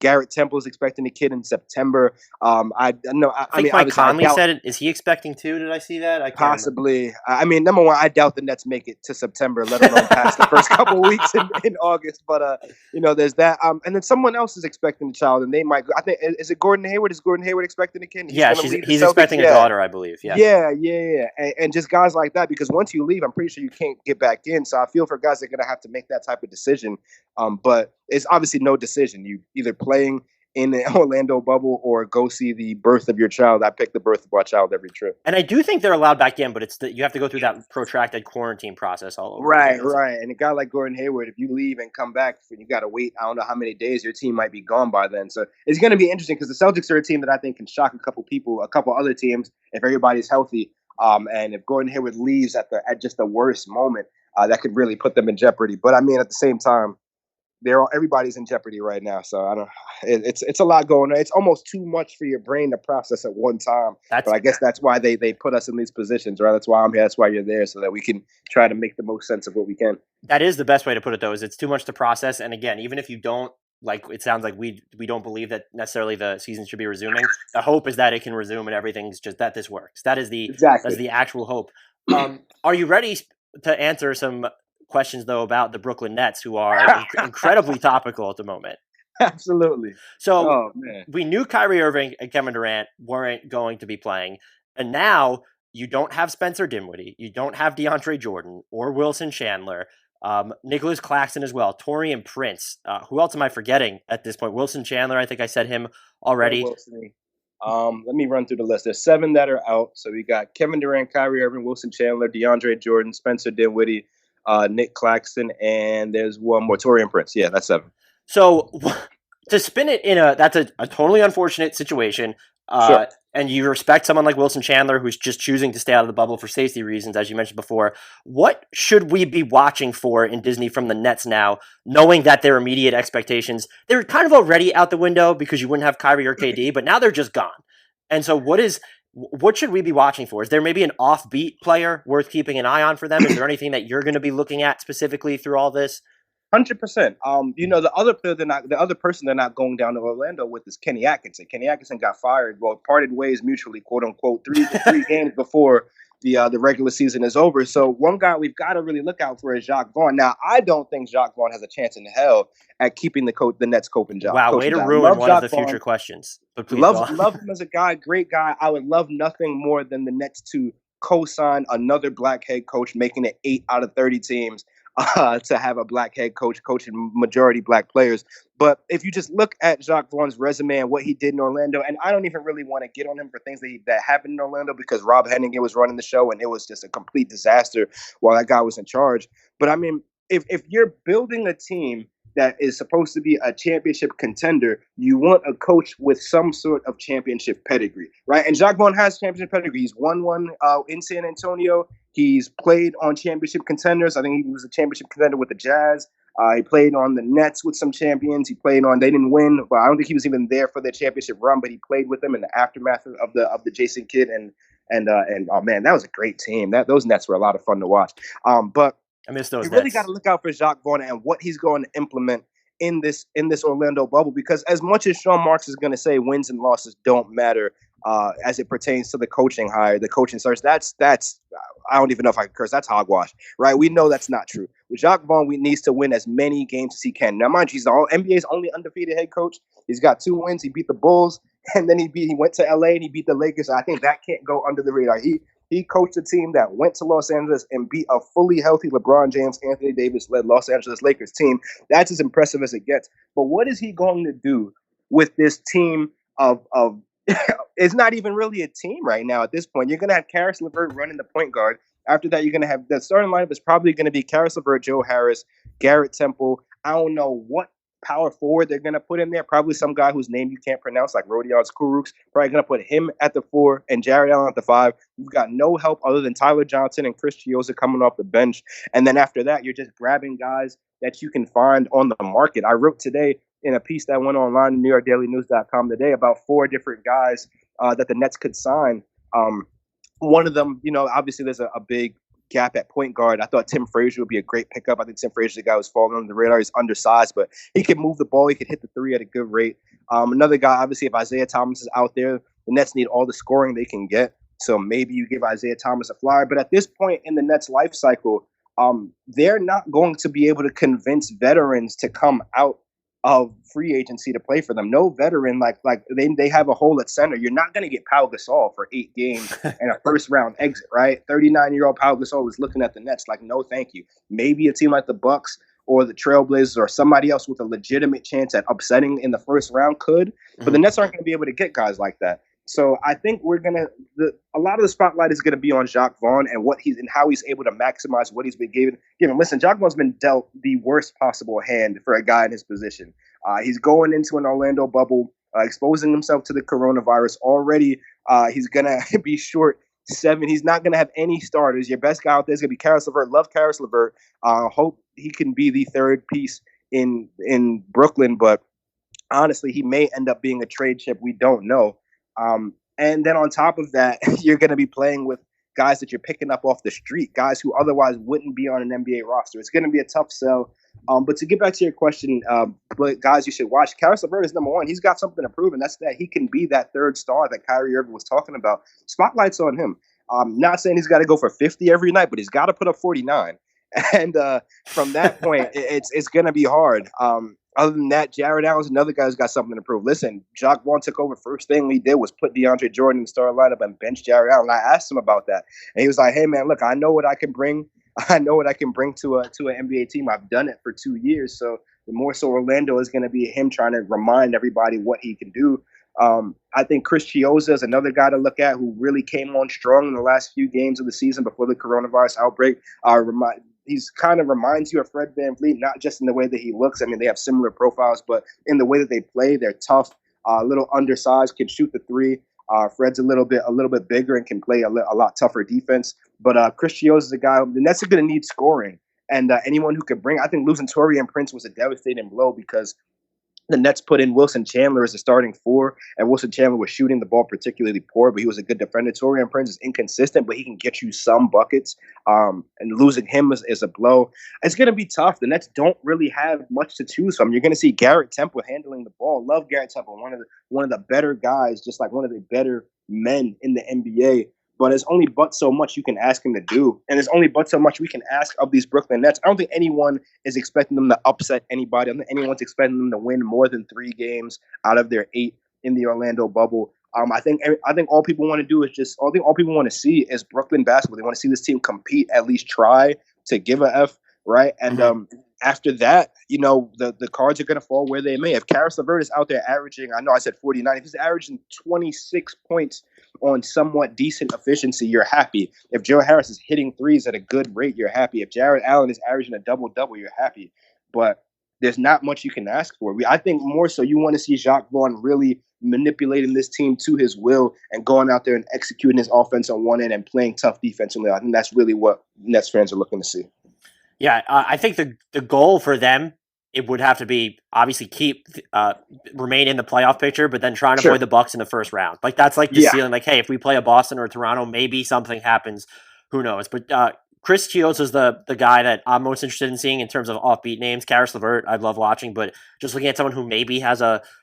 Garrett Temple is expecting a kid in September. I mean, Mike Conley said it. Is he expecting too? Did I see that? Possibly. I mean, number one, I doubt the Nets make it to September, let alone past the first couple of weeks in August. But there's that. And then someone else is expecting a child, and they might. I think is it Gordon Hayward? Is Gordon Hayward expecting a kid? He's expecting a daughter, I believe. Yeah. And just guys like that, because once you leave, I'm pretty sure you can't get back in. So I feel for guys that are going to have to make that type of decision. But it's obviously no decision. You either playing in the Orlando bubble or go see the birth of your child. I pick the birth of our child every trip. And I do think they're allowed back in, but you have to go through that protracted quarantine process all over. Right. And a guy like Gordon Hayward, if you leave and come back, you got to wait, I don't know how many days, your team might be gone by then. So it's going to be interesting because the Celtics are a team that I think can shock a couple other teams if everybody's healthy. And if Gordon Hayward leaves at just the worst moment, that could really put them in jeopardy. But I mean, at the same time, everybody's in jeopardy right now, so it's a lot going on. It's almost too much for your brain to process at one time. But I guess that's why they put us in these positions, right? That's why I'm here. That's why you're there, so that we can try to make the most sense of what we can. That is the best way to put it, though. Is it's too much to process. And again, even if you don't it sounds like we don't believe that necessarily the season should be resuming. The hope is that it can resume and everything's just that this works. That's the actual hope. Are you ready to answer some questions though about the Brooklyn Nets, who are incredibly topical at the moment? Absolutely. So we knew Kyrie Irving and Kevin Durant weren't going to be playing, and now you don't have Spencer Dinwiddie, you don't have DeAndre Jordan or Wilson Chandler, Nicholas Claxton as well, Taurean Prince. Who else am I forgetting at this point? Wilson Chandler, I think I said him already. Let me run through the list. There's 7 that are out. So we got Kevin Durant, Kyrie Irving, Wilson Chandler, DeAndre Jordan, Spencer Dinwiddie, Nick Claxton, and there's one more, Taurean Prince. Yeah, that's 7. So to spin it that's a totally unfortunate situation. Sure. And you respect someone like Wilson Chandler, who's just choosing to stay out of the bubble for safety reasons, as you mentioned before. What should we be watching for in Disney from the Nets now, knowing that their immediate expectations, they're kind of already out the window because you wouldn't have Kyrie or KD, but now they're just gone. And so what should we be watching for? Is there maybe an offbeat player worth keeping an eye on for them? Is there anything that you're going to be looking at specifically through all this? 100%. The other person they're not going down to Orlando with is Kenny Atkinson. Kenny Atkinson got fired, well, parted ways mutually, quote unquote, three games before the regular season is over. So one guy we've got to really look out for is Jacques Vaughn. Now, I don't think Jacques Vaughn has a chance in hell at keeping the Nets coaching job. Wow, way to ruin one of the future questions. But please love him as a guy, great guy. I would love nothing more than the Nets to co-sign another black head coach, making it 8 out of 30 teams. To have a black head coach coaching majority black players. But if you just look at Jacques Vaughn's resume and what he did in Orlando, and I don't even really want to get on him for things that happened in Orlando because Rob Hennigan was running the show and it was just a complete disaster while that guy was in charge. But I mean, if you're building a team that is supposed to be a championship contender, you want a coach with some sort of championship pedigree, right? And Jacques Vaughn has championship pedigree. He's won one in San Antonio. He's played on championship contenders. I think he was a championship contender with the Jazz. He played on the Nets with some champions. They didn't win, but I don't think he was even there for their championship run, but he played with them in the aftermath of the Jason Kidd and oh man, that was a great team. Those Nets were a lot of fun to watch. But I miss those. You really got to look out for Jacques Vaughn and what he's going to implement in this Orlando bubble, because as much as Sean Marks is going to say wins and losses don't matter as it pertains to the coaching hire, the coaching search, that's I don't even know if I can curse. That's hogwash, right? We know that's not true. With Jacques Vaughn, we needs to win as many games as he can. Now, mind you, he's the NBA's only undefeated head coach. He's got 2 wins. He beat the Bulls, and then he went to LA and he beat the Lakers. I think that can't go under the radar. He coached a team that went to Los Angeles and beat a fully healthy LeBron James, Anthony Davis-led Los Angeles Lakers team. That's as impressive as it gets. But what is he going to do with this team of it's not even really a team right now at this point. You're going to have Caris LeVert running the point guard. After that, you're going to have the starting lineup is probably going to be Caris LeVert, Joe Harris, Garrett Temple. I don't know what power forward they're going to put in there. Probably some guy whose name you can't pronounce, like Rodion Kurucs. Probably going to put him at the 4 and Jarrett Allen at the 5. You've got no help other than Tyler Johnson and Kristian coming off the bench. And then after that, you're just grabbing guys that you can find on the market. I wrote today in a piece that went online, NewYorkDailyNews.com today, about 4 different guys that the Nets could sign. One of them, obviously there's a big gap at point guard. I thought Tim Frazier would be a great pickup. I think Tim Frazier, the guy who's falling under the radar. He's undersized, but he can move the ball. He could hit the 3 at a good rate. Another guy, obviously, if Isaiah Thomas is out there, the Nets need all the scoring they can get. So maybe you give Isaiah Thomas a flyer. But at this point in the Nets' life cycle, they're not going to be able to convince veterans to come out of free agency to play for them. No veteran, like they have a hole at center. You're not going to get Pau Gasol for 8 games and a first-round exit, right? 39-year-old Pau Gasol was looking at the Nets like, no, thank you. Maybe a team like the Bucks or the Trailblazers or somebody else with a legitimate chance at upsetting in the first round could, but the Nets aren't going to be able to get guys like that. So I think a lot of the spotlight is going to be on Jacques Vaughn and how he's able to maximize what he's been given. Listen, Jacques Vaughn's been dealt the worst possible hand for a guy in his position. He's going into an Orlando bubble, exposing himself to the coronavirus already. He's going to be short 7. He's not going to have any starters. Your best guy out there is going to be Caris LeVert. Love Caris LeVert. Hope he can be the third piece in Brooklyn, but honestly, he may end up being a trade chip. We don't know. And then on top of that, you're going to be playing with guys that you're picking up off the street, guys who otherwise wouldn't be on an NBA roster. It's going to be a tough sell. But to get back to your question, guys you should watch, Caris LeVert is number 1. He's got something to prove, and that's that he can be that third star that Kyrie Irving was talking about. Spotlight's on him. I'm not saying he's got to go for 50 every night, but he's got to put up 49. And from that point, it's going to be hard. Other than that, Jarrett Allen's another guy who's got something to prove. Listen, Jacques Vaughn took over. First thing he did was put DeAndre Jordan in the starting lineup and bench Jarrett Allen. I asked him about that, and he was like, "Hey, man, look, I know what I can bring. I know what I can bring to an NBA team. I've done it for 2 years. So the more so Orlando is going to be him trying to remind everybody what he can do." I think Kristian is another guy to look at who really came on strong in the last few games of the season before the coronavirus outbreak. He's kind of reminds you of Fred VanVleet, not just in the way that he looks. I mean, they have similar profiles, but in the way that they play, they're tough, a little undersized, can shoot the 3. Fred's a little bit bigger and can play a lot tougher defense. But Kristian is a guy. The Nets are going to need scoring, and anyone who could bring. I think losing Taurean Prince was a devastating blow because the Nets put in Wilson Chandler as a starting four, and Wilson Chandler was shooting the ball particularly poor, but he was a good defender. Taurean Prince is inconsistent, but he can get you some buckets. And losing him is a blow. It's going to be tough. The Nets don't really have much to choose from. You're going to see Garrett Temple handling the ball. Love Garrett Temple, one of the better guys, just like one of the better men in the NBA. But there's only but so much you can ask him to do. And there's only but so much we can ask of these Brooklyn Nets. I don't think anyone is expecting them to upset anybody. I don't think anyone's expecting them to win more than 3 games out of their 8 in the Orlando bubble. I think all people want to do is all people want to see is Brooklyn basketball. They want to see this team compete, at least try to give a F, right? And after that, the cards are going to fall where they may. If Caris LeVert is out there averaging, I know I said 49, if he's averaging 26 points on somewhat decent efficiency, you're happy. If Joe Harris is hitting threes at a good rate, you're happy. If Jarrett Allen is averaging a double-double, you're happy. But there's not much you can ask for. I think more so you want to see Jacques Vaughn really manipulating this team to his will and going out there and executing his offense on one end and playing tough defensively. I think that's really what Nets fans are looking to see. Yeah, I think the goal for them, it would have to be obviously remain in the playoff picture, but then trying to avoid the Bucks in the first round. Like that's like the ceiling. Like, hey, if we play a Boston or a Toronto, maybe something happens. Who knows? But Chris Chios is the guy that I'm most interested in seeing in terms of offbeat names. Caris LeVert, I love watching, but just looking at someone who maybe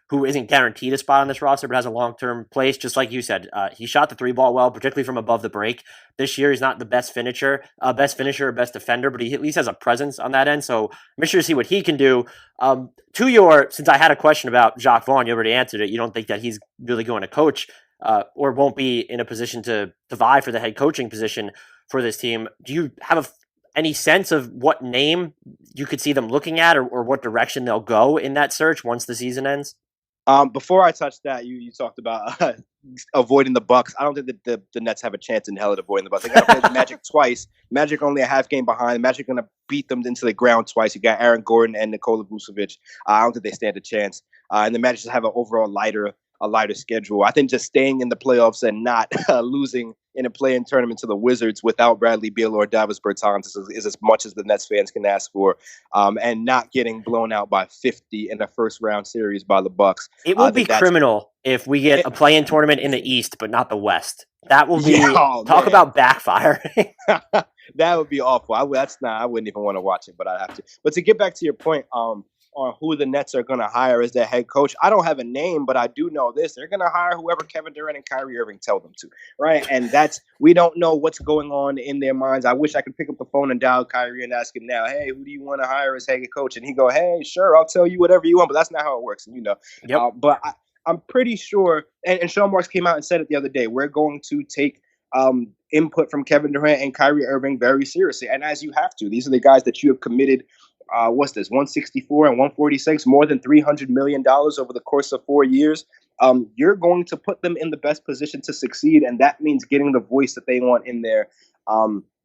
who isn't guaranteed a spot on this roster, but has a long-term place, just like you said. He shot the 3-ball well, particularly from above the break. This year, he's not the best finisher, or best defender, but he at least has a presence on that end. So I'm sure to see what he can do. Since I had a question about Jacques Vaughn, you already answered it. You don't think that he's really going to coach or won't be in a position to vie for the head coaching position for this team. Do you have any sense of what name you could see them looking at or what direction they'll go in that search once the season ends? Before I touch that, you talked about avoiding the Bucks. I don't think that the Nets have a chance in hell at avoiding the Bucks. They got to play the Magic twice. Magic only a half game behind. Magic going to beat them into the ground twice. You got Aaron Gordon and Nikola Vucevic. I don't think they stand a chance. And the Magic just have an overall lighter schedule. I think just staying in the playoffs and not losing in a play-in tournament to the Wizards without Bradley Beal or Davis Bertans is as much as the Nets fans can ask for, and not getting blown out by 50 in a first-round series by the Bucks. It will be criminal if we get a play-in tournament in the East, but not the West. That will be talk about backfiring. That would be awful. I wouldn't even want to watch it, but I have to. But to get back to your point, on who the Nets are going to hire as their head coach. I don't have a name, but I do know this. They're going to hire whoever Kevin Durant and Kyrie Irving tell them to, right? And we don't know what's going on in their minds. I wish I could pick up the phone and dial Kyrie and ask him now, hey, who do you want to hire as head coach? And he go, hey, sure, I'll tell you whatever you want, but that's not how it works. And but I'm pretty sure, and Sean Marks came out and said it the other day, we're going to take input from Kevin Durant and Kyrie Irving very seriously. And as you have to, these are the guys that you have committed 164 and 146, more than $300 million over the course of 4 years. You're going to put them in the best position to succeed, and that means getting the voice that they want in there.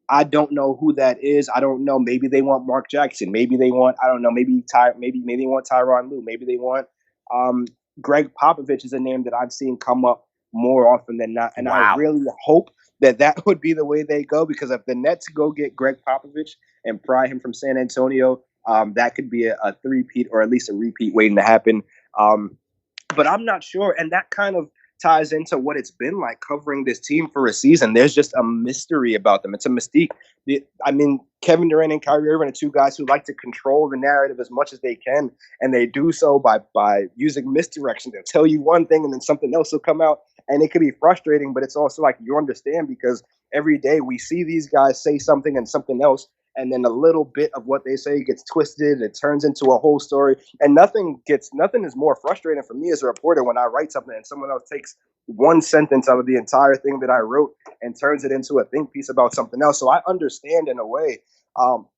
I don't know who that is. I don't know. Maybe they want Mark Jackson. Maybe they want, I don't know, maybe they want Tyronn Lue. Maybe they want Greg Popovich is a name that I've seen come up more often than not. And I really hope that would be the way they go, because if the Nets go get Greg Popovich and pry him from San Antonio, that could be a three-peat or at least a repeat waiting to happen. But I'm not sure. And that kind of ties into what it's been like covering this team for a season. There's just a mystery about them. It's a mystique. Kevin Durant and Kyrie Irving are two guys who like to control the narrative as much as they can. And they do so by using misdirection. They'll tell you one thing and then something else will come out. And it can be frustrating, but it's also like you understand, because every day we see these guys say something and something else. And then a little bit of what they say gets twisted. It turns into a whole story. And nothing is more frustrating for me as a reporter when I write something and someone else takes one sentence out of the entire thing that I wrote and turns it into a think piece about something else. So I understand in a way.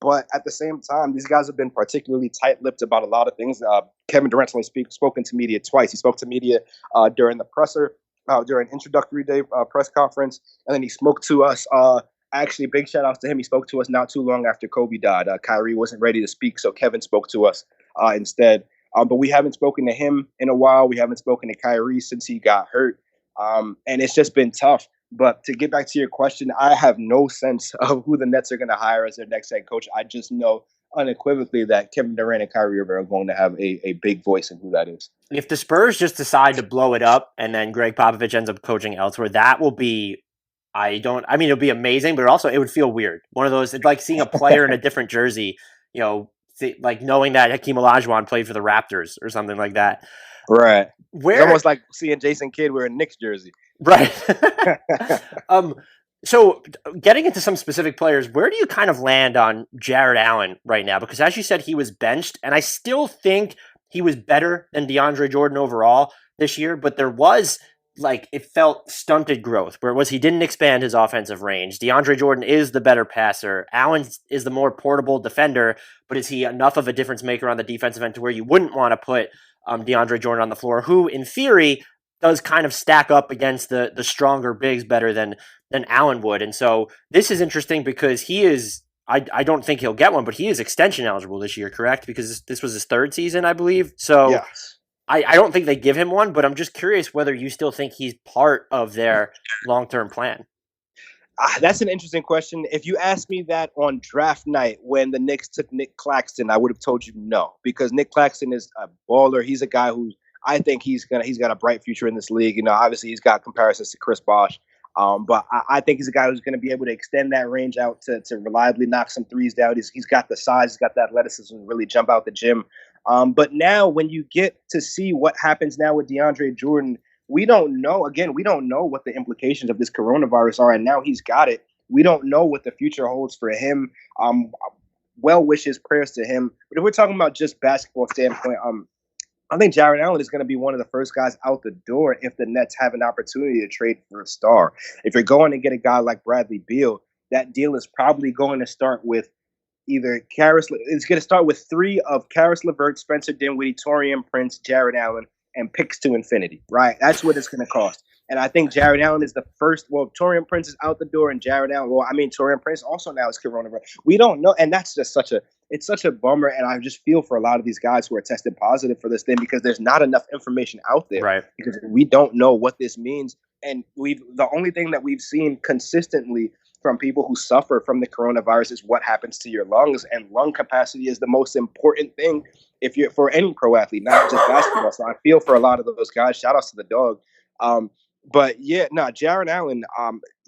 But at the same time, these guys have been particularly tight-lipped about a lot of things. Kevin Durant's only spoken to media twice. He spoke to media during the presser, during introductory day press conference. And then he spoke to us actually, big shout outs to him. He spoke to us not too long after Kobe died. Kyrie wasn't ready to speak, so Kevin spoke to us instead. But we haven't spoken to him in a while. We haven't spoken to Kyrie since he got hurt. And it's just been tough. But to get back to your question, I have no sense of who the Nets are going to hire as their next head coach. I just know unequivocally that Kevin Durant and Kyrie Irving are going to have a big voice in who that is. If the Spurs just decide to blow it up and then Greg Popovich ends up coaching elsewhere, that will be, it'll be amazing, but also it would feel weird. One of those, it's like seeing a player in a different jersey, like knowing that Hakeem Olajuwon played for the Raptors or something like that. Right. It's almost like seeing Jason Kidd wear a Knicks jersey. Right. So getting into some specific players, where do you kind of land on Jarrett Allen right now? Because as you said, he was benched, and I still think he was better than DeAndre Jordan overall this year, but there was, it felt stunted growth, where it was he didn't expand his offensive range. DeAndre Jordan is the better passer. Allen is the more portable defender, but is he enough of a difference maker on the defensive end to where you wouldn't want to put DeAndre Jordan on the floor, who in theory does kind of stack up against the stronger bigs better than Allen would. And so this is interesting because he is, I don't think he'll get one, but he is extension eligible this year, correct? Because this was his third season, I believe. So yes. I don't think they give him one, but I'm just curious whether you still think he's part of their long-term plan. That's an interesting question. If you asked me that on draft night when the Knicks took Nick Claxton, I would have told you no, because Nick Claxton is a baller. He's a guy who I think he's got a bright future in this league. Obviously he's got comparisons to Chris Bosh. But I think he's a guy who's going to be able to extend that range out to reliably knock some threes down. He's got the size, he's got the athleticism to really jump out the gym. But now when you get to see what happens now with DeAndre Jordan, we don't know. Again, we don't know what the implications of this coronavirus are. And now he's got it. We don't know what the future holds for him. Well wishes, prayers to him. But if we're talking about just basketball standpoint, I think Jarrett Allen is going to be one of the first guys out the door if the Nets have an opportunity to trade for a star. If you're going to get a guy like Bradley Beal, that deal is probably going to start with either it's going to start with 3 of Caris LeVert, Spencer Dinwiddie, Taurean Prince, Jarrett Allen, and picks to infinity, right? That's what it's going to cost. And I think Jarrett Allen is the first. Well, Taurean Prince is out the door, and Jarrett Allen. Well, Taurean Prince also now is coronavirus. We don't know, and that's just it's such a bummer. And I just feel for a lot of these guys who are tested positive for this thing because there's not enough information out there, right? Because we don't know what this means, and the only thing that we've seen consistently from people who suffer from the coronavirus is what happens to your lungs, and lung capacity is the most important thing if you're for any pro athlete, not just basketball. So I feel for a lot of those guys. Shout outs to the dog. But yeah, Jarrett Allen,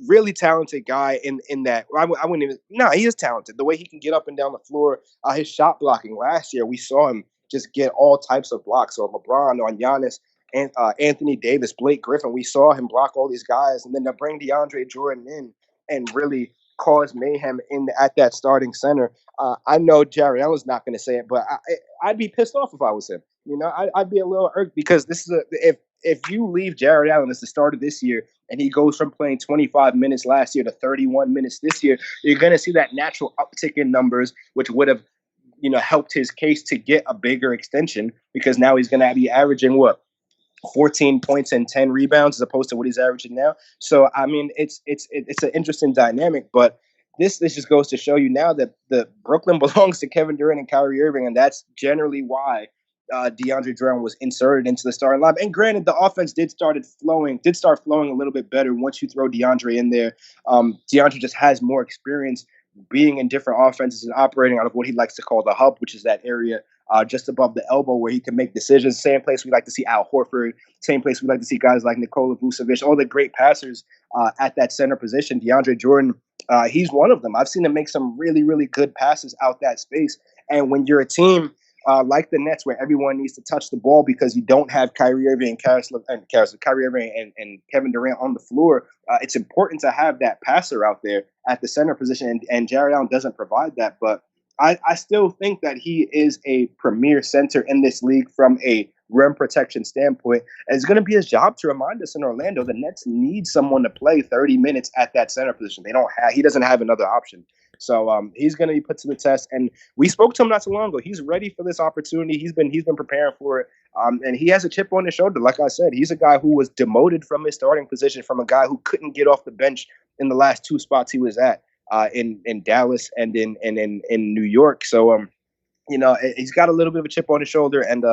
really talented guy in that. I wouldn't even. He is talented. The way he can get up and down the floor, his shot blocking last year, we saw him just get all types of blocks. So LeBron, on Giannis, and Anthony Davis, Blake Griffin, we saw him block all these guys, and then to bring DeAndre Jordan in and really cause mayhem at that starting center. I know Jarrett Allen's not going to say it, but I'd be pissed off if I was him. I'd be a little irked because this is if you leave Jarrett Allen as the starter this year and he goes from playing 25 minutes last year to 31 minutes this year, you're going to see that natural uptick in numbers, which would have, helped his case to get a bigger extension because now he's going to be averaging 14 points and 10 rebounds as opposed to what he's averaging now. So, it's an interesting dynamic, but this just goes to show you now that the Brooklyn belongs to Kevin Durant and Kyrie Irving, and that's generally why DeAndre Jordan was inserted into the starting lineup. And granted, the offense did start flowing a little bit better once you throw DeAndre in there. DeAndre just has more experience being in different offenses and operating out of what he likes to call the hub, which is that area just above the elbow where he can make decisions. Same place we like to see Al Horford. Same place we like to see guys like Nikola Vucevic, all the great passers at that center position. DeAndre Jordan, he's one of them. I've seen him make some really, really good passes out that space. And when you're a team like the Nets, where everyone needs to touch the ball because you don't have Kyrie Irving and Kevin Durant on the floor, it's important to have that passer out there at the center position, and Jarrett Allen doesn't provide that. But I still think that he is a premier center in this league from a rim protection standpoint. And it's going to be his job to remind us in Orlando the Nets need someone to play 30 minutes at that center position. He doesn't have another option. So he's going to be put to the test. And we spoke to him not too long ago. He's ready for this opportunity. He's been preparing for it. And he has a chip on his shoulder. Like I said, he's a guy who was demoted from his starting position from a guy who couldn't get off the bench in the last 2 spots he was at in Dallas and in New York. So, he's got a little bit of a chip on his shoulder. And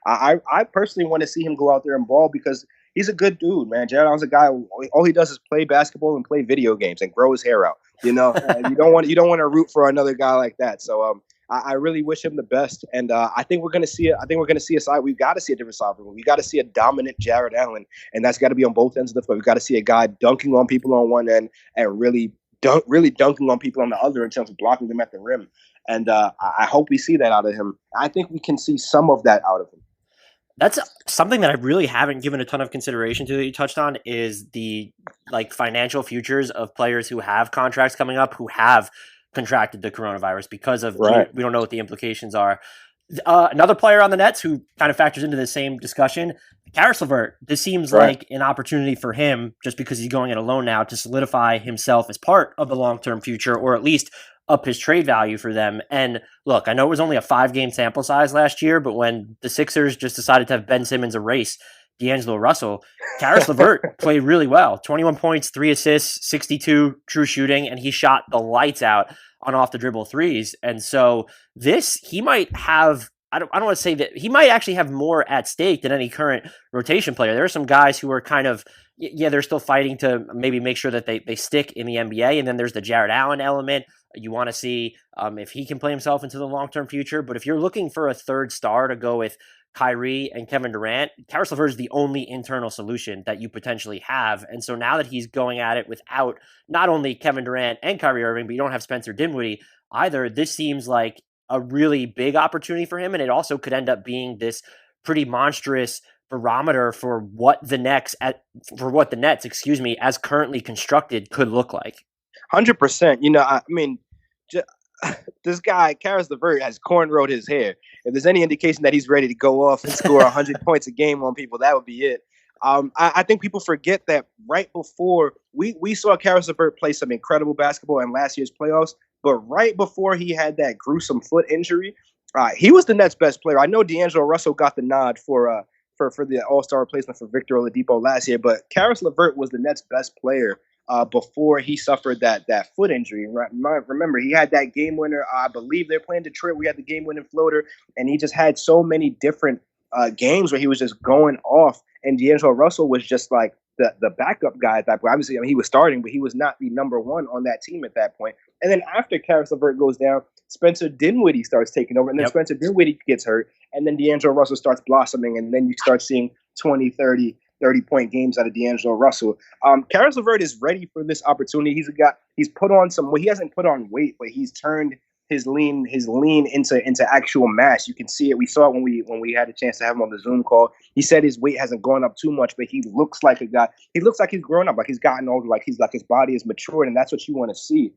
I personally want to see him go out there and ball because he's a good dude, man. Jarrett Allen's a guy. All he does is play basketball and play video games and grow his hair out. You don't want to root for another guy like that. So I really wish him the best, and I think we're going to see it. I think we're going to see a side. We've got to see a different side. We got to see a dominant Jarrett Allen, and that's got to be on both ends of the floor. We've got to see a guy dunking on people on one end and really dunking on people on the other in terms of blocking them at the rim. And I hope we see that out of him. I think we can see some of that out of him. That's something that I really haven't given a ton of consideration to that you touched on is the financial futures of players who have contracts coming up who have contracted the coronavirus because of we don't know what the implications are. Another player on the Nets who kind of factors into the same discussion, Caris LeVert. This seems like an opportunity for him just because he's going it alone now to solidify himself as part of the long-term future, or at least up his trade value for them. And look, I know it was only a 5-game sample size last year, but when the Sixers just decided to have Ben Simmons erase D'Angelo Russell, Caris LeVert played really well. 21 points, 3 assists, 62 true shooting, and he shot the lights out on off the dribble threes. And so he might have, I don't want to say that he might actually have more at stake than any current rotation player. There are some guys who are kind of, they're still fighting to maybe make sure that they stick in the NBA. And then there's the Jarrett Allen element. You want to see if he can play himself into the long-term future. But if you're looking for a third star to go with Kyrie and Kevin Durant, Caris LeVert is the only internal solution that you potentially have. And so now that he's going at it without not only Kevin Durant and Kyrie Irving, but you don't have Spencer Dinwiddie either, this seems like a really big opportunity for him. And it also could end up being this pretty monstrous barometer for what the Nets, as currently constructed, could look like. 100%. I mean, this guy, Caris LeVert, has cornrowed his hair. If there's any indication that he's ready to go off and score 100 points a game on people, that would be it. I think people forget that right before we saw Caris LeVert play some incredible basketball in last year's playoffs, but right before he had that gruesome foot injury, he was the Nets' best player. I know D'Angelo Russell got the nod for the All-Star replacement for Victor Oladipo last year, but Caris LeVert was the Nets' best player before he suffered that foot injury. Remember, he had that game winner. I believe they're playing Detroit. We had the game winning floater, and he just had so many different games where he was just going off. And D'Angelo Russell was just like the backup guy at that point. Obviously, he was starting, but he was not the number one on that team at that point. And then after Caris LeVert goes down, Spencer Dinwiddie starts taking over, and then Spencer Dinwiddie gets hurt, and then D'Angelo Russell starts blossoming, and then you start seeing 20, 30-point games out of D'Angelo Russell. Caris LeVert is ready for this opportunity. He's put on he hasn't put on weight, but he's turned his lean into actual mass. You can see it. We saw it when we had a chance to have him on the Zoom call. He said his weight hasn't gone up too much, but he looks like a guy. He looks like he's grown up, like he's gotten older, like his body is matured, and that's what you want to see.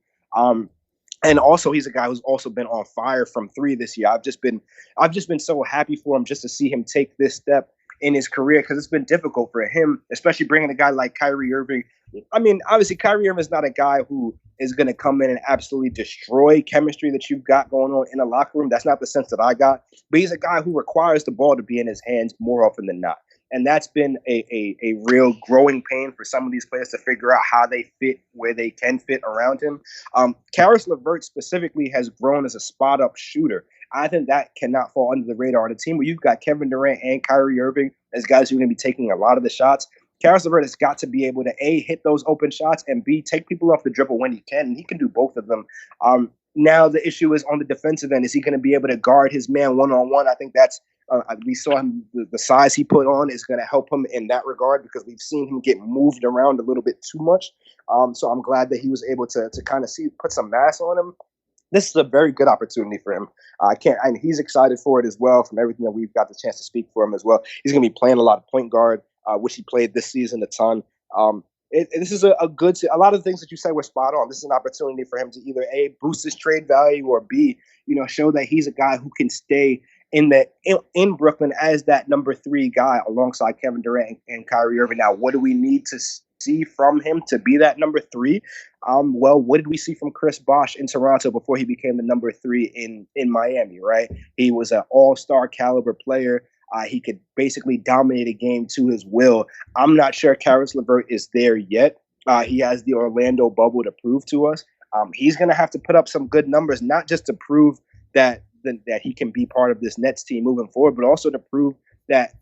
And also, he's a guy who's also been on fire from 3 this year. I've just been so happy for him just to see him take this step in his career, because it's been difficult for him, especially bringing a guy like Kyrie Irving. I mean, obviously, Kyrie Irving is not a guy who is going to come in and absolutely destroy chemistry that you've got going on in a locker room. That's not the sense that I got. But he's a guy who requires the ball to be in his hands more often than not. And that's been a real growing pain for some of these players to figure out how they fit where they can fit around him. Caris LeVert specifically has grown as a spot-up shooter. I think that cannot fall under the radar on a team where you've got Kevin Durant and Kyrie Irving as guys who are going to be taking a lot of the shots. Caris LeVert has got to be able to, A, hit those open shots, and B, take people off the dribble when he can, and he can do both of them. Now the issue is on the defensive end. Is he going to be able to guard his man one-on-one? I think that's we saw him, the size he put on is going to help him in that regard, because we've seen him get moved around a little bit too much. So I'm glad that he was able to kind of put some mass on him. This is a very good opportunity for him. And he's excited for it as well, from everything that we've got the chance to speak for him as well. He's going to be playing a lot of point guard, which he played this season a ton. This is a lot of the things that you said were spot on. This is an opportunity for him to either A, boost his trade value, or B, show that he's a guy who can stay in Brooklyn as that number 3 guy alongside Kevin Durant and Kyrie Irving. Now, what do we need to see from him to be that number 3? Well, what did we see from Chris Bosh in Toronto before he became the number 3 in Miami, right? He was an all-star caliber player. He could basically dominate a game to his will. I'm not sure Caris LeVert is there yet. He has the Orlando bubble to prove to us. He's going to have to put up some good numbers, not just to prove that he can be part of this Nets team moving forward, but also to prove that,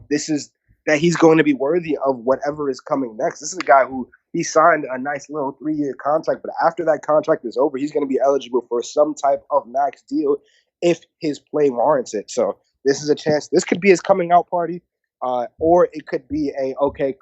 this is that he's going to be worthy of whatever is coming next. This is a guy who he signed a nice little 3-year contract, but after that contract is over, he's going to be eligible for some type of max deal if his play warrants it. So this is a chance. This could be his coming out party, or it could be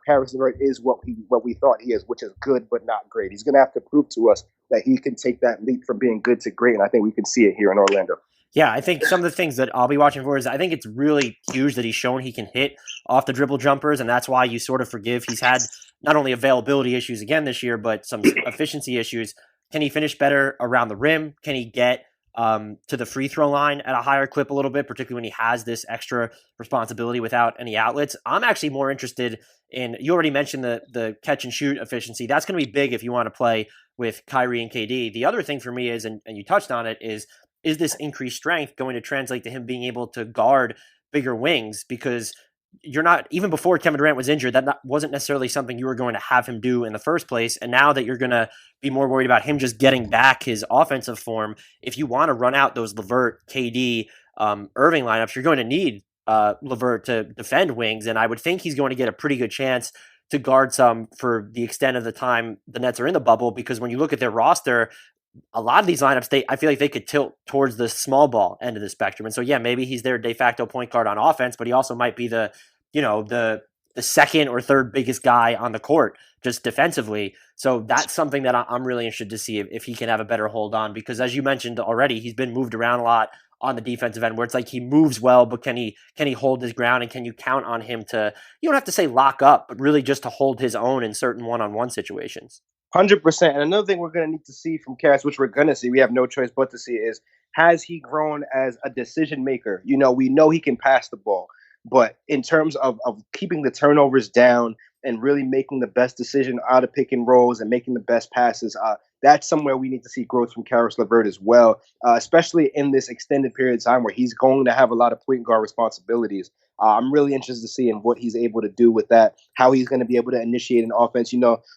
Caris LeVert is what we thought he is, which is good but not great. He's going to have to prove to us that he can take that leap from being good to great, and I think we can see it here in Orlando. Yeah, I think some of the things that I'll be watching for is I think it's really huge that he's shown he can hit off the dribble jumpers, and that's why you sort of forgive. He's had not only availability issues again this year, but some efficiency issues. Can he finish better around the rim? Can he get to the free throw line at a higher clip a little bit, particularly when he has this extra responsibility without any outlets? I'm actually more interested in, you already mentioned the catch and shoot efficiency. That's going to be big if you want to play with Kyrie and KD. The other thing for me is, and you touched on it, is this increased strength going to translate to him being able to guard bigger wings? Because you're not, even before Kevin Durant was injured, wasn't necessarily something you were going to have him do in the first place. And now that you're going to be more worried about him just getting back his offensive form, if you want to run out those LeVert, KD, Irving lineups, you're going to need LeVert to defend wings. And I would think he's going to get a pretty good chance to guard some for the extent of the time the Nets are in the bubble, because when you look at their roster, a lot of these lineups, I feel like they could tilt towards the small ball end of the spectrum. And so, yeah, maybe he's their de facto point guard on offense, but he also might be the second or third biggest guy on the court just defensively. So that's something that I'm really interested to see if he can have a better hold on, because as you mentioned already, he's been moved around a lot on the defensive end, where it's like he moves well, but can he hold his ground, and can you count on him to, you don't have to say lock up, but really just to hold his own in certain one-on-one situations? 100%. And another thing we're going to need to see from Caris, which we're going to see, we have no choice but to see, is has he grown as a decision maker? We know he can pass the ball, but in terms of keeping the turnovers down and really making the best decision out of pick and rolls and making the best passes, that's somewhere we need to see growth from Caris LeVert as well, especially in this extended period of time where he's going to have a lot of point guard responsibilities. I'm really interested to see in what he's able to do with that, how he's going to be able to initiate an offense.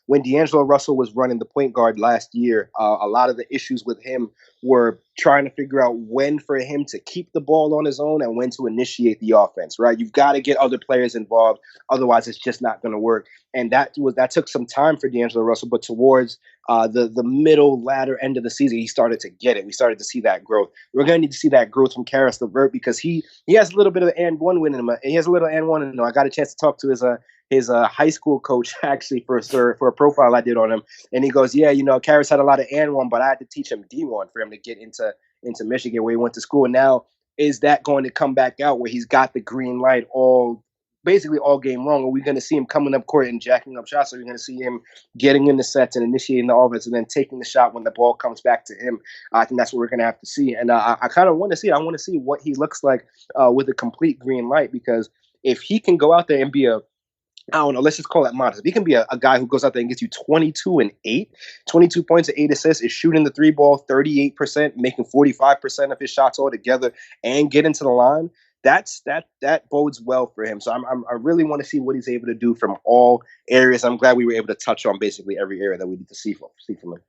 When D'Angelo Russell was running the point guard last year, a lot of the issues with him were trying to figure out when for him to keep the ball on his own and when to initiate the offense, right? You've got to get other players involved. Otherwise, it's just not going to work. And that took some time for D'Angelo Russell, but towards the middle latter end of the season, he started to get it. We started to see that growth. We're going to need to see that growth from Caris LeVert, because he has a little bit of and one win in him. He has a little and one in him. I got a chance to talk to his high school coach actually for a profile I did on him, and he goes, yeah, Caris had a lot of and one, but I had to teach him D1 for him to get into Michigan, where he went to school. And now, is that going to come back out where he's got the green light basically all game long? Are we going to see him coming up court and jacking up shots? Or are we going to see him getting in the sets and initiating the offense and then taking the shot when the ball comes back to him? I think that's what we're going to have to see. And I kind of want to see it. I want to see what he looks like with a complete green light, because if he can go out there and be I don't know, let's just call it modest. If he can be a guy who goes out there and gets you 22 and 8, 22 points and 8 assists, is shooting the 3-ball 38%, making 45% of his shots altogether, and get into the line, that bodes well for him. So I really want to see what he's able to do from all areas. I'm glad we were able to touch on basically every area that we need to see from him.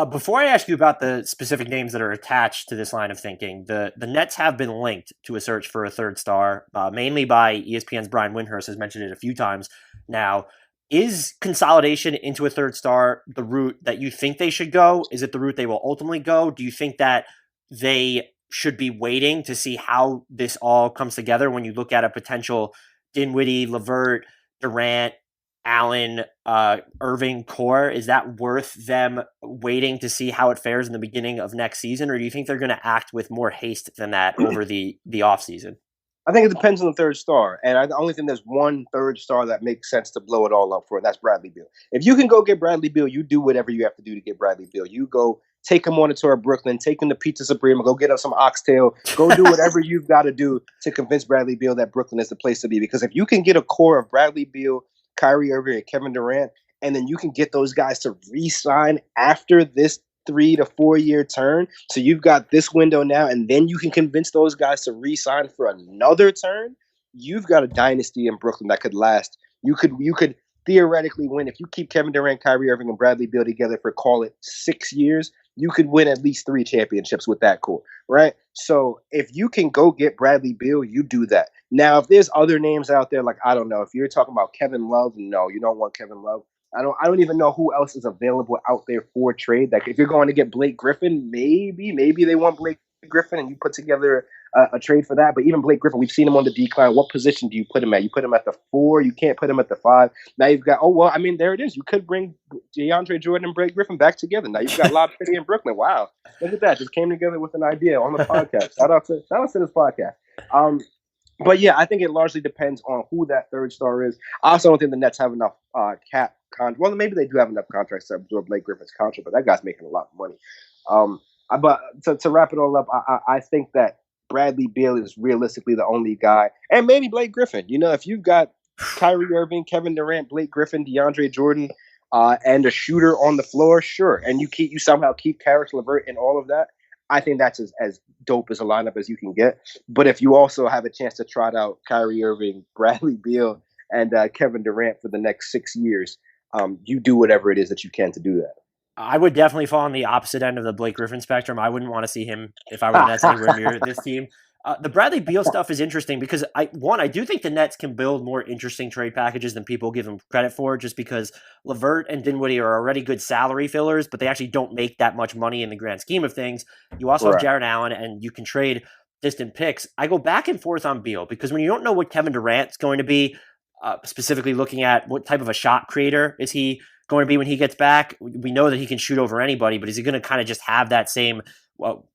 Before I ask you about the specific names that are attached to this line of thinking, the Nets have been linked to a search for a third star, mainly by ESPN's Brian Windhorst, has mentioned it a few times now. Is consolidation into a third star the route that you think they should go? Is it the route they will ultimately go? Do you think that they should be waiting to see how this all comes together when you look at a potential Dinwiddie, LeVert, Durant, Allen, Irving core? Is that worth them waiting to see how it fares in the beginning of next season? Or do you think they're going to act with more haste than that over the offseason? I think it depends on the third star. And I only think there's one third star that makes sense to blow it all up for, and that's Bradley Beal. If you can go get Bradley Beal, you do whatever you have to do to get Bradley Beal. You go take him on a tour of Brooklyn, take him to Pizza Suprema, go get us some oxtail, go do whatever you've got to do to convince Bradley Beal that Brooklyn is the place to be. Because if you can get a core of Bradley Beal, Kyrie Irving, and Kevin Durant, and then you can get those guys to re-sign after this 3 to 4 year turn. So you've got this window now, and then you can convince those guys to re-sign for another turn. You've got a dynasty in Brooklyn that could last. You could theoretically win. If you keep Kevin Durant, Kyrie Irving, and Bradley Beal together for, call it, 6 years, you could win at least 3 championships with that core, right? So if you can go get Bradley Beal, you do that. Now, if there's other names out there, like, I don't know, if you're talking about Kevin Love, no, you don't want Kevin Love. I don't even know who else is available out there for trade. Like, if you're going to get Blake Griffin, maybe they want Blake Griffin and you put together a trade for that. But even Blake Griffin, we've seen him on the decline. What position do you put him at? You put him at the 4. You can't put him at the 5. Now you've got, there it is. You could bring DeAndre Jordan and Blake Griffin back together. Now you've got Lob City in Brooklyn. Wow, look at that! Just came together with an idea on the podcast. Shout out to this podcast. But yeah, I think it largely depends on who that third star is. I also don't think the Nets have enough cap contract. Well, maybe they do have enough contracts to absorb Blake Griffin's contract, but that guy's making a lot of money. But to wrap it all up, I think that Bradley Beal is realistically the only guy, and maybe Blake Griffin. You know, if you've got Kyrie Irving, Kevin Durant, Blake Griffin, DeAndre Jordan, and a shooter on the floor, sure, and you somehow keep Caris LeVert and all of that, I think that's as dope as a lineup as you can get. But if you also have a chance to trot out Kyrie Irving, Bradley Beal, and Kevin Durant for the next 6 years, you do whatever it is that you can to do that. I would definitely fall on the opposite end of the Blake Griffin spectrum. I wouldn't want to see him if I were the Nets anywhere near this team. The Bradley Beal stuff is interesting because I do think the Nets can build more interesting trade packages than people give them credit for, just because LeVert and Dinwiddie are already good salary fillers, but they actually don't make that much money in the grand scheme of things. You also have Jarrett Allen, and you can trade distant picks. I go back and forth on Beal because when you don't know what Kevin Durant's going to be, specifically looking at what type of a shot creator is he going to be when he gets back. We know that he can shoot over anybody, but is he going to kind of just have that same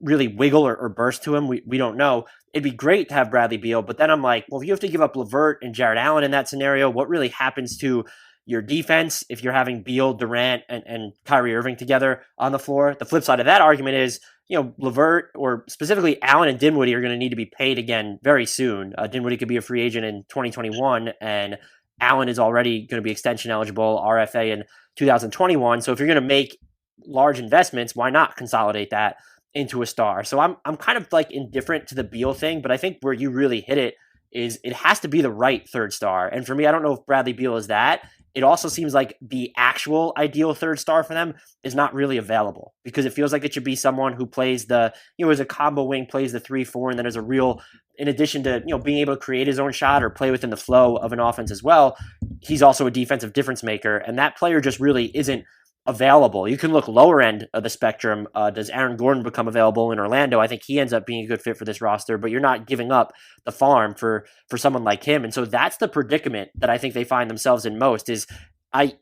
really wiggle or burst to him? We don't know. It'd be great to have Bradley Beal, but then I'm like, well, if you have to give up LeVert and Jarrett Allen in that scenario, what really happens to your defense if you're having Beal, Durant, and Kyrie Irving together on the floor? The flip side of that argument is, LeVert, or specifically Allen and Dinwiddie, are going to need to be paid again very soon. Dinwiddie could be a free agent in 2021, and Allen is already going to be extension eligible, RFA in 2021. So if you're going to make large investments, why not consolidate that into a star? So I'm kind of like indifferent to the Beal thing, but I think where you really hit it is it has to be the right third star. And for me, I don't know if Bradley Beal is that. It also seems like the actual ideal third star for them is not really available, because it feels like it should be someone who plays as a combo wing, plays the 3-4, and then as a real, in addition to, being able to create his own shot or play within the flow of an offense as well, he's also a defensive difference maker. And that player just really isn't available. You can look lower end of the spectrum. Does Aaron Gordon become available in Orlando? I think he ends up being a good fit for this roster, but you're not giving up the farm for someone like him. And so that's the predicament that I think they find themselves in most is I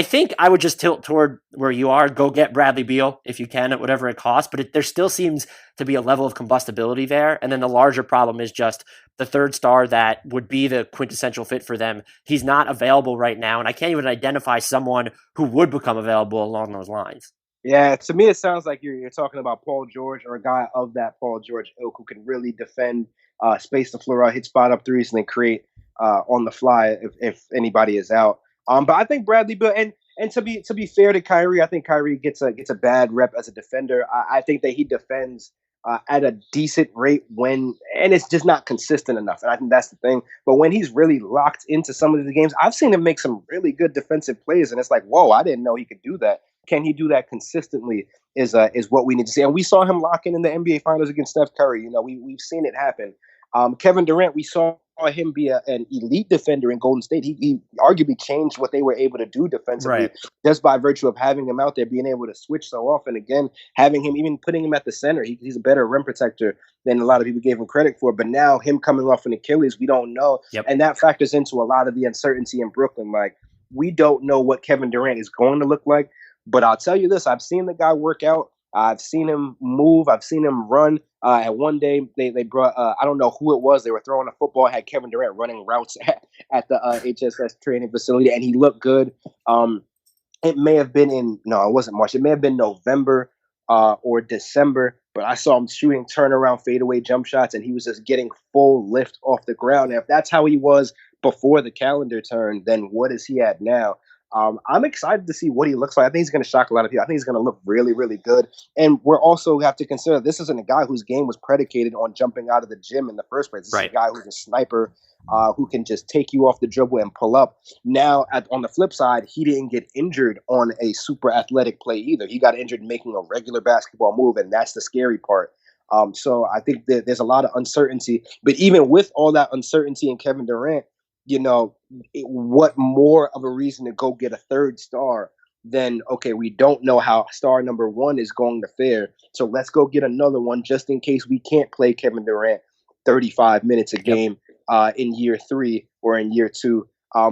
think I would just tilt toward where you are. Go get Bradley Beal if you can at whatever it costs, but there still seems to be a level of combustibility there. And then the larger problem is just the third star that would be the quintessential fit for them. He's not available right now, and I can't even identify someone who would become available along those lines. Yeah, to me it sounds like you're talking about Paul George, or a guy of that Paul George ilk who can really defend, space the floor out, hit spot up threes, and then create on the fly if anybody is out. But I think Bradley Beal, and to be fair to Kyrie, I think Kyrie gets a bad rep as a defender. I think that he defends at a decent rate and it's just not consistent enough. And I think that's the thing. But when he's really locked into some of the games, I've seen him make some really good defensive plays, and it's like, whoa, I didn't know he could do that. Can he do that consistently is what we need to see. And we saw him lock in the NBA Finals against Steph Curry. We've seen it happen. Kevin Durant, we saw him be an elite defender in Golden State. He arguably changed what they were able to do defensively, just by virtue of having him out there, being able to switch so often. Again, having him, even putting him at the center, he's a better rim protector than a lot of people gave him credit for. But now him coming off an Achilles, we don't know. Yep. And that factors into a lot of the uncertainty in Brooklyn. Like, we don't know what Kevin Durant is going to look like. But I'll tell you this, I've seen the guy work out. I've seen him move. I've seen him run. At one day, they brought, I don't know who it was. They were throwing a football, had Kevin Durant running routes at the HSS training facility, and he looked good. It may have been it wasn't March. It may have been November or December, but I saw him shooting turnaround fadeaway jump shots, and he was just getting full lift off the ground. And if that's how he was before the calendar turn, then what is he at now? I'm excited to see what he looks like. I think he's going to shock a lot of people. I think he's going to look really, really good. And we're also have to consider this isn't a guy whose game was predicated on jumping out of the gym in the first place. This is a guy who's a sniper who can just take you off the dribble and pull up. Now, on the flip side, he didn't get injured on a super athletic play either. He got injured making a regular basketball move, and that's the scary part. So I think that there's a lot of uncertainty. But even with all that uncertainty in Kevin Durant, what more of a reason to go get a third star than, okay, we don't know how star number one is going to fare, so let's go get another one just in case we can't play Kevin Durant 35 minutes a game in year 3 or in year 2.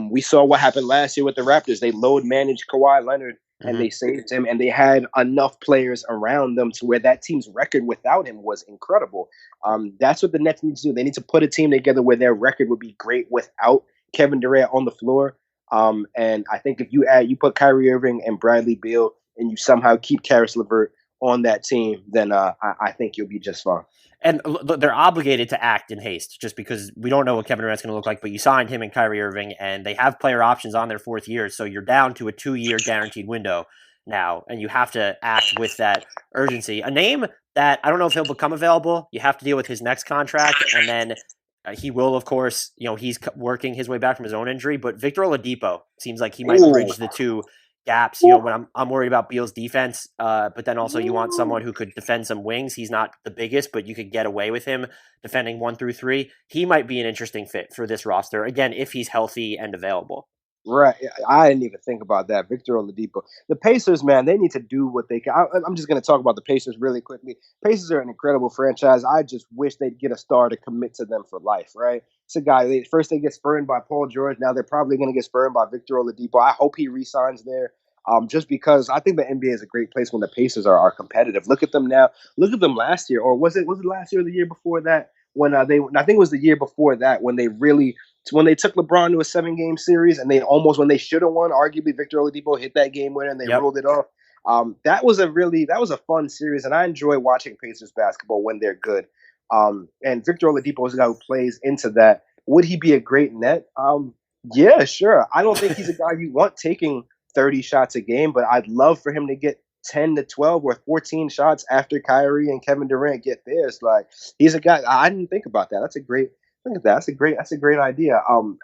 We saw what happened last year with the Raptors. They load managed Kawhi Leonard and they saved him, and they had enough players around them to where that team's record without him was incredible. That's what the Nets need to do. They need to put a team together where their record would be great without Kevin Durant on the floor. And I think if you put Kyrie Irving and Bradley Beal and you somehow keep Caris LeVert on that team, then I think you'll be just fine. And they're obligated to act in haste just because we don't know what Kevin Durant's going to look like, but you signed him and Kyrie Irving, and they have player options on their 4th year, so you're down to a 2-year guaranteed window now, and you have to act with that urgency. A name that I don't know if he'll become available, you have to deal with his next contract, and then he will, of course, he's working his way back from his own injury, but Victor Oladipo seems like he might bridge the two gaps, when I'm worried about Beal's defense, but then also you want someone who could defend some wings. He's not the biggest, but you could get away with him defending 1 through 3. He might be an interesting fit for this roster, again, if he's healthy and available. Right. I didn't even think about that. Victor Oladipo. The Pacers, man, they need to do what they can. I'm just going to talk about the Pacers really quickly. Pacers are an incredible franchise. I just wish they'd get a star to commit to them for life, right? It's a guy, first they get spurned by Paul George. Now they're probably going to get spurned by Victor Oladipo. I hope he re-signs there. Just because I think the NBA is a great place when the Pacers are competitive. Look at them now. Look at them last year. Or was it last year or the year before that? When I think it was the year before that when they took LeBron to a 7-game series and when they should have won, arguably Victor Oladipo hit that game winner and they ruled it off. That was a fun series, and I enjoy watching Pacers basketball when they're good. And Victor Oladipo is a guy who plays into that. Would he be a great net? Yeah, sure. I don't think he's a guy you want taking 30 shots a game, but I'd love for him to get 10 to 12 or 14 shots after Kyrie and Kevin Durant get theirs. Like, he's a guy. I didn't think about that. That's a great idea.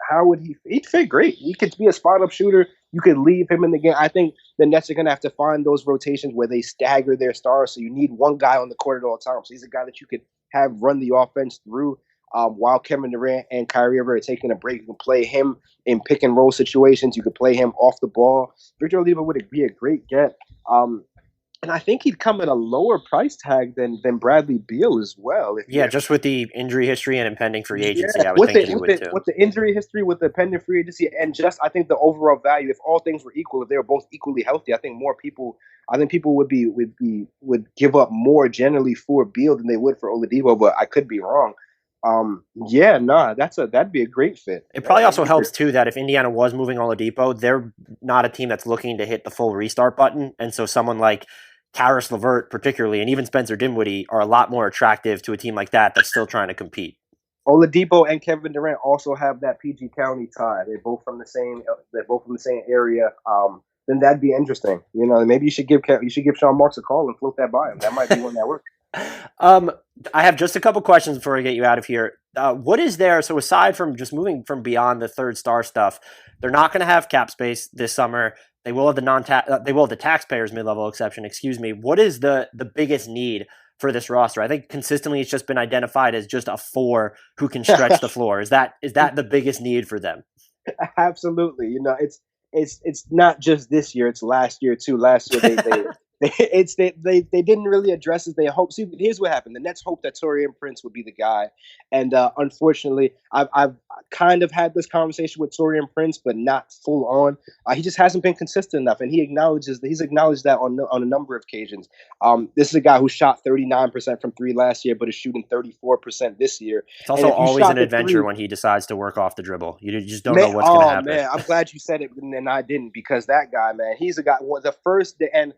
How would he'd fit great. He could be a spot up shooter. You could leave him in the game. I think the Nets are going to have to find those rotations where they stagger their stars. So you need one guy on the court at all times. So he's a guy that you could have run the offense through while Kevin Durant and Kyrie Irving are taking a break. You can play him in pick and roll situations. You could play him off the ball. Victor Oladipo would be a great get. And I think he'd come at a lower price tag than Bradley Beal as well. Just with the injury history and impending free agency, I would think he would too. With the injury history, with the pending free agency, and just I think the overall value, if all things were equal, if they were both equally healthy, I think people would give up more generally for Beal than they would for Oladipo. But I could be wrong. That'd be a great fit. It probably also helps too that if Indiana was moving Oladipo, they're not a team that's looking to hit the full restart button, and so someone like Caris LeVert particularly, and even Spencer Dinwiddie are a lot more attractive to a team like that that's still trying to compete. Oladipo and Kevin Durant also have that PG County tie. They're both from the same area. Then that'd be interesting. Maybe you should give Sean Marks a call and float that by him. That might be one that works. I have just a couple questions before I get you out of here. What is there? So aside from just moving from beyond the third star stuff, they're not going to have cap space this summer. They will have the taxpayers mid-level exception. Excuse me. What is the biggest need for this roster? I think consistently it's just been identified as just a 4 who can stretch the floor. Is that the biggest need for them? Absolutely. It's not just this year. It's last year too. Last year they didn't really address it. They hope. See, here's what happened. The Nets hoped that Taurean Prince would be the guy, and unfortunately, I've kind of had this conversation with Taurean Prince, but not full on. He just hasn't been consistent enough, and he's acknowledged that on a number of occasions. This is a guy who shot 39% from 3 last year, but is shooting 34% this year. It's also always an adventure when he decides to work off the dribble. You just don't know what's going to happen. Man, I'm glad you said it, and I didn't, because that guy, man, he's a guy. The first and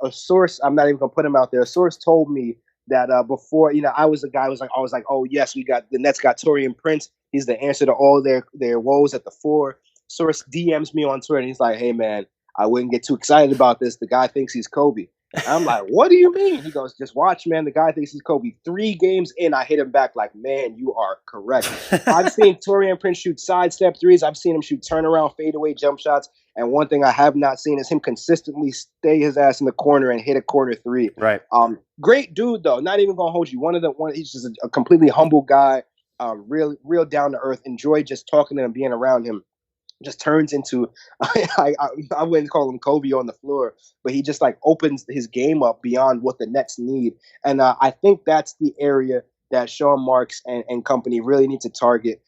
a source, I'm not even gonna put him out there. A source told me that before, I was a guy who was like, oh yes, the Nets got Taurean Prince. He's the answer to all their woes at the 4. source DMs me on Twitter and he's like, "Hey man, I wouldn't get too excited about this. The guy thinks he's Kobe." I'm like, "What do you mean?" He goes, "Just watch, man. The guy thinks he's Kobe." 3 games in, I hit him back like, "Man, you are correct." I've seen Taurean Prince shoot sidestep threes. I've seen him shoot turnaround, fadeaway jump shots. And one thing I have not seen is him consistently stay his ass in the corner and hit a corner three. Right. Great dude though. Not even gonna hold you. He's just a completely humble guy. Real down to earth. Enjoy just talking to him, being around him. Just turns into I wouldn't call him Kobe on the floor, but he just like opens his game up beyond what the Nets need. And I think that's the area that Sean Marks and company really need to target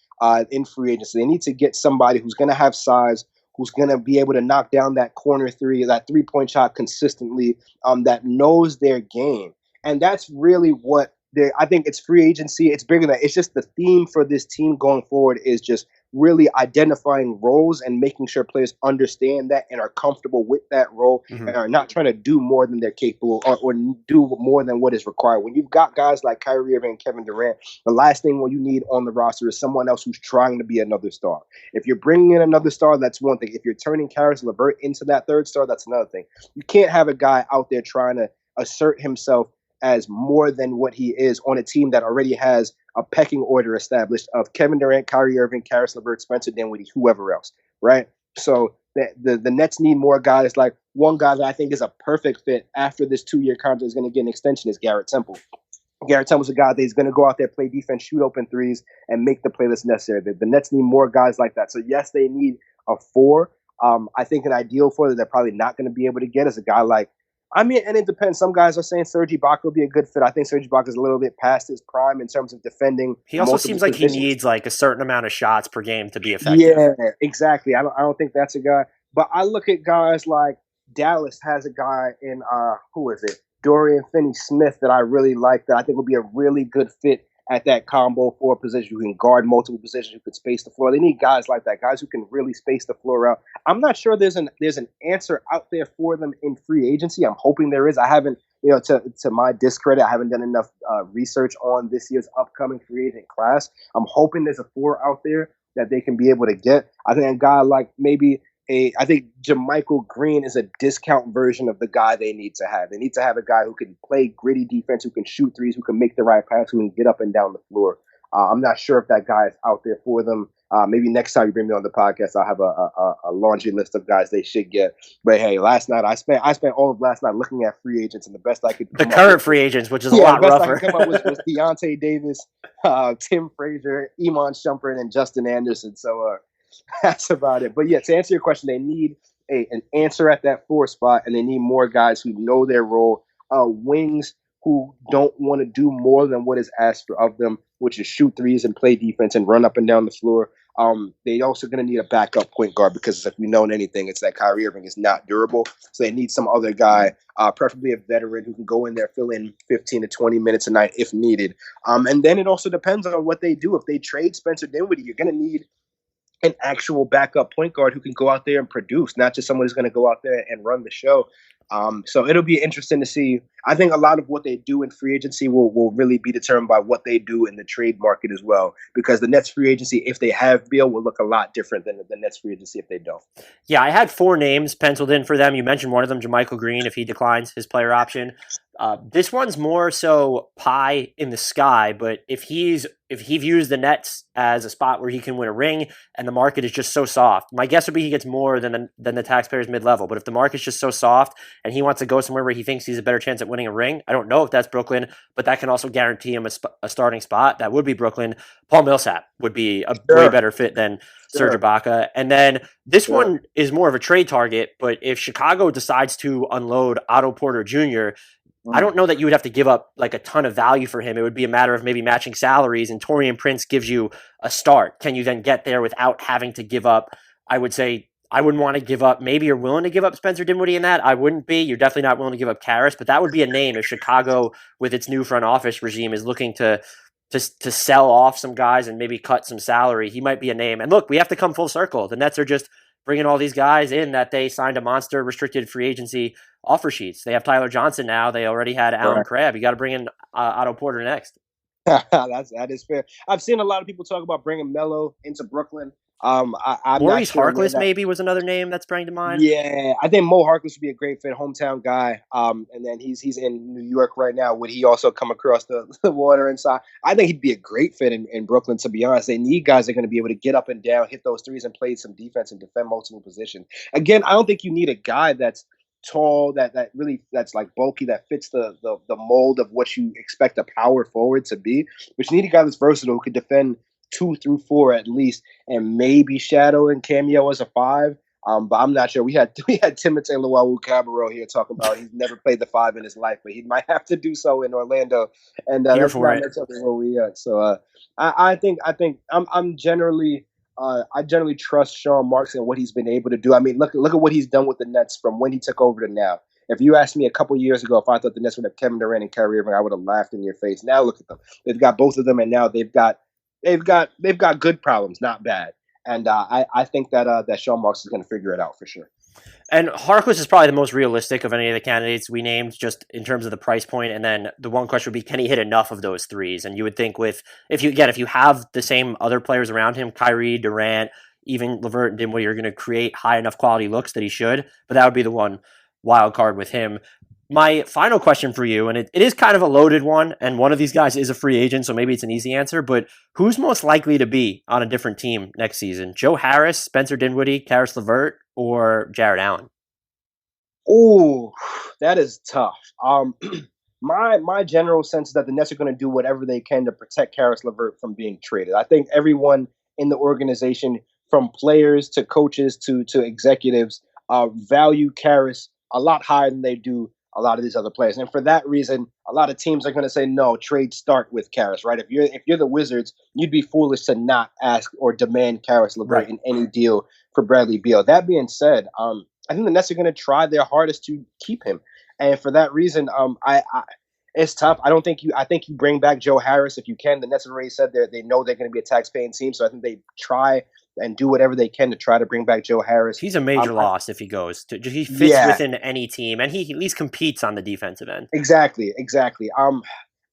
in free agency. They need to get somebody who's going to have size, who's going to be able to knock down that corner three, that 3-point shot consistently, that knows their game. And that's really what I think it's free agency. It's bigger than that. It's just the theme for this team going forward is just really identifying roles and making sure players understand that and are comfortable with that role and are not trying to do more than they're capable or do more than what is required. When you've got guys like Kyrie Irving and Kevin Durant, the last thing you need on the roster is someone else who's trying to be another star. If you're bringing in another star, that's one thing. If you're turning Caris LeVert into that third star, that's another thing. You can't have a guy out there trying to assert himself as more than what he is on a team that already has a pecking order established of Kevin Durant, Kyrie Irving, Caris LeVert, Spencer Dinwiddie, whoever else, right? So the Nets need more guys. Like one guy that I think is a perfect fit after this 2-year contract is going to get an extension is Garrett Temple. Garrett Temple's a guy that is going to go out there, play defense, shoot open threes, and make the play that's necessary. The Nets need more guys like that. So yes, they need a 4. I think an ideal 4 that they're probably not going to be able to get is a guy like, and it depends. Some guys are saying Serge Ibaka will be a good fit. I think Serge Ibaka is a little bit past his prime in terms of defending. He also seems like positions. He needs like a certain amount of shots per game to be effective. Yeah, exactly. I don't think that's a guy. But I look at guys like Dallas has a guy in who is it? Dorian Finney-Smith that I really like that I think will be a really good fit at that combo 4 position who can guard multiple positions, who could space the floor. They need guys like that, guys who can really space the floor out. I'm not sure there's an answer out there for them in free agency. I'm hoping there is. I haven't, to my discredit, I haven't done enough research on this year's upcoming free agent class. I'm hoping there's a 4 out there that they can be able to get. I think a guy like I think JaMychal Green is a discount version of the guy they need to have. They need to have a guy who can play gritty defense, who can shoot threes, who can make the right pass, who can get up and down the floor. I'm not sure if that guy is out there for them. Maybe next time you bring me on the podcast, I'll have a laundry list of guys they should get. But hey, last night I spent all of last night looking at free agents, and the best I could the current free agents, which is a lot rougher. The best I could come up was Deontay Davis, Tim Frazier, Iman Shumpert, and Justin Anderson. So that's about it. But yeah, to answer your question, they need an answer at that 4 spot, and they need more guys who know their role, wings who don't want to do more than what is asked of them, which is shoot threes and play defense and run up and down the floor. They also going to need a backup point guard because if we know anything, it's that Kyrie Irving is not durable. So they need some other guy, preferably a veteran who can go in there, fill in 15 to 20 minutes a night if needed. And then it also depends on what they do. If they trade Spencer Dinwiddie, you're going to need an actual backup point guard who can go out there and produce, not just someone who's going to go out there and run the show. So it'll be interesting to see. I think a lot of what they do in free agency will really be determined by what they do in the trade market as well, because the Nets free agency, if they have Beal, will look a lot different than the Nets free agency if they don't. Yeah, I had 4 names penciled in for them. You mentioned one of them, JaMychal Green, if he declines his player option. This one's more so pie in the sky, but if he views the Nets as a spot where he can win a ring and the market is just so soft, my guess would be he gets more than the taxpayers mid-level. But if the market's just so soft and he wants to go somewhere where he thinks he's a better chance at winning a ring, I don't know if that's Brooklyn, but that can also guarantee him a starting spot. That would be Brooklyn. Paul Millsap would be a way better fit than Serge Ibaka. And then this one is more of a trade target, but if Chicago decides to unload Otto Porter Jr., I don't know that you would have to give up like a ton of value for him. It would be a matter of maybe matching salaries, and Taurean Prince gives you a start. Can you then get there without having to give up? I would say I wouldn't want to give up. Maybe you're willing to give up Spencer Dinwiddie in that. I wouldn't be. You're definitely not willing to give up Caris, but that would be a name if Chicago, with its new front office regime, is looking to sell off some guys and maybe cut some salary. He might be a name. And look, we have to come full circle. The Nets are just bringing all these guys in that they signed a monster restricted free agency offer sheets. They have Tyler Johnson now. They already had Alan Crabb. You got to bring in Otto Porter next. That is fair. I've seen a lot of people talk about bringing Melo into Brooklyn. I'm not Maurice sure where Harkless that. maybe was another name that sprang to mind. Yeah, I think Mo Harkless would be a great fit, hometown guy. And then he's in New York right now. Would he also come across the water inside? I think he'd be a great fit in Brooklyn. To be honest, they need guys that are going to be able to get up and down, hit those threes, and play some defense and defend multiple positions. Again, I don't think you need a guy that's tall, that's like bulky, that fits the mold of what you expect a power forward to be. But you need a guy that's versatile who could defend 2 through 4 at least, and maybe shadow and cameo as a 5. But I'm not sure. We had Timothé Luwawu-Cabarrot here talking about he's never played the 5 in his life, but he might have to do so in Orlando. And Here that's for not it. necessarily where we at. So I think I'm generally I generally trust Sean Marks and what he's been able to do. I mean, look at what he's done with the Nets from when he took over to now. If you asked me a couple years ago if I thought the Nets would have Kevin Durant and Kyrie Irving, I would have laughed in your face. Now look at them; they've got both of them, and now they've got good problems, not bad. And I think that Sean Marks is going to figure it out for sure. And Harkless is probably the most realistic of any of the candidates we named, just in terms of the price point. And then the one question would be, can he hit enough of those threes? And you would think if you have the same other players around him, Kyrie, Durant, even LeVert and Dinwiddie, are going to create high enough quality looks that he should. But that would be the one wild card with him. My final question for you, and it is kind of a loaded one, and one of these guys is a free agent, so maybe it's an easy answer, but who's most likely to be on a different team next season? Joe Harris, Spencer Dinwiddie, Caris LeVert, or Jarrett Allen? Oh, that is tough. My general sense is that the Nets are going to do whatever they can to protect Caris LeVert from being traded. I think everyone in the organization, from players to coaches to executives, value Caris a lot higher than they do a lot of these other players. And for that reason, a lot of teams are going to say, no, trade start with Caris, right? If you're the Wizards, you'd be foolish to not ask or demand Caris LeVert in any deal for Bradley Beal. That being said, I think the Nets are going to try their hardest to keep him. And for that reason, it's tough. I think you bring back Joe Harris if you can. The Nets have already said they know they're going to be a tax-paying team, so I think they try and do whatever they can to try to bring back Joe Harris. He's a major loss if he goes. He fits within any team, and he at least competes on the defensive end. Exactly.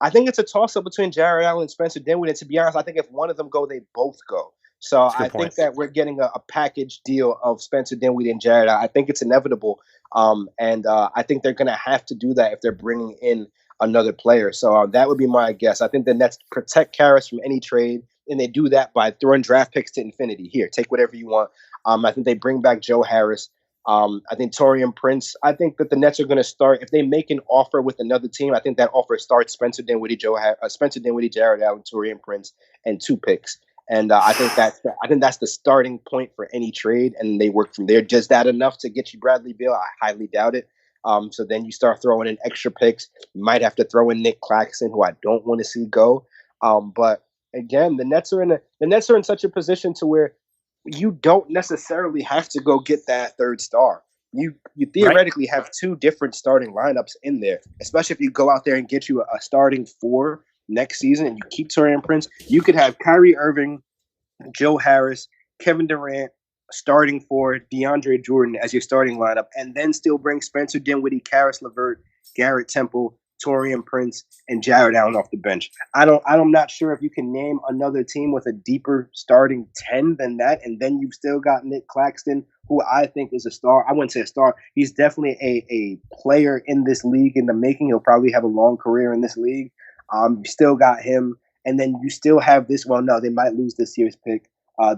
I think it's a toss-up between Jarrett Allen and Spencer Dinwiddie. And to be honest, I think if one of them go, they both go. So I think that we're getting a package deal of Spencer Dinwiddie and Jarrett. I think it's inevitable, and I think they're going to have to do that if they're bringing in another player. So that would be my guess. I think the Nets protect Caris from any trade, and they do that by throwing draft picks to infinity. Here, take whatever you want. I think they bring back Joe Harris. I think Taurean Prince. I think that the Nets are going to start if they make an offer with another team. I think that offer starts Spencer Dinwiddie, Jarrett Allen, Taurean Prince, and 2 picks. And I think that's the starting point for any trade, and they work from there. Just that enough to get you Bradley Beal? I highly doubt it. So then you start throwing in extra picks. You might have to throw in Nick Claxton, who I don't want to see go. But again, the Nets are in such a position to where you don't necessarily have to go get that third star. You theoretically have 2 different starting lineups in there, especially if you go out there and get you a starting 4 next season and you keep Taurean Prince. You could have Kyrie Irving, Joe Harris, Kevin Durant starting for DeAndre Jordan as your starting lineup, and then still bring Spencer Dinwiddie, Caris LeVert, Garrett Temple, Taurean Prince, and Jarrett Allen off the bench. I'm not sure if you can name another team with a deeper starting 10 than that, and then you've still got Nick Claxton, who I think is a star. I wouldn't say a star. He's definitely a player in this league in the making. He'll probably have a long career in this league. You still got him, and then you still have this. Well, no, they might lose this year's pick,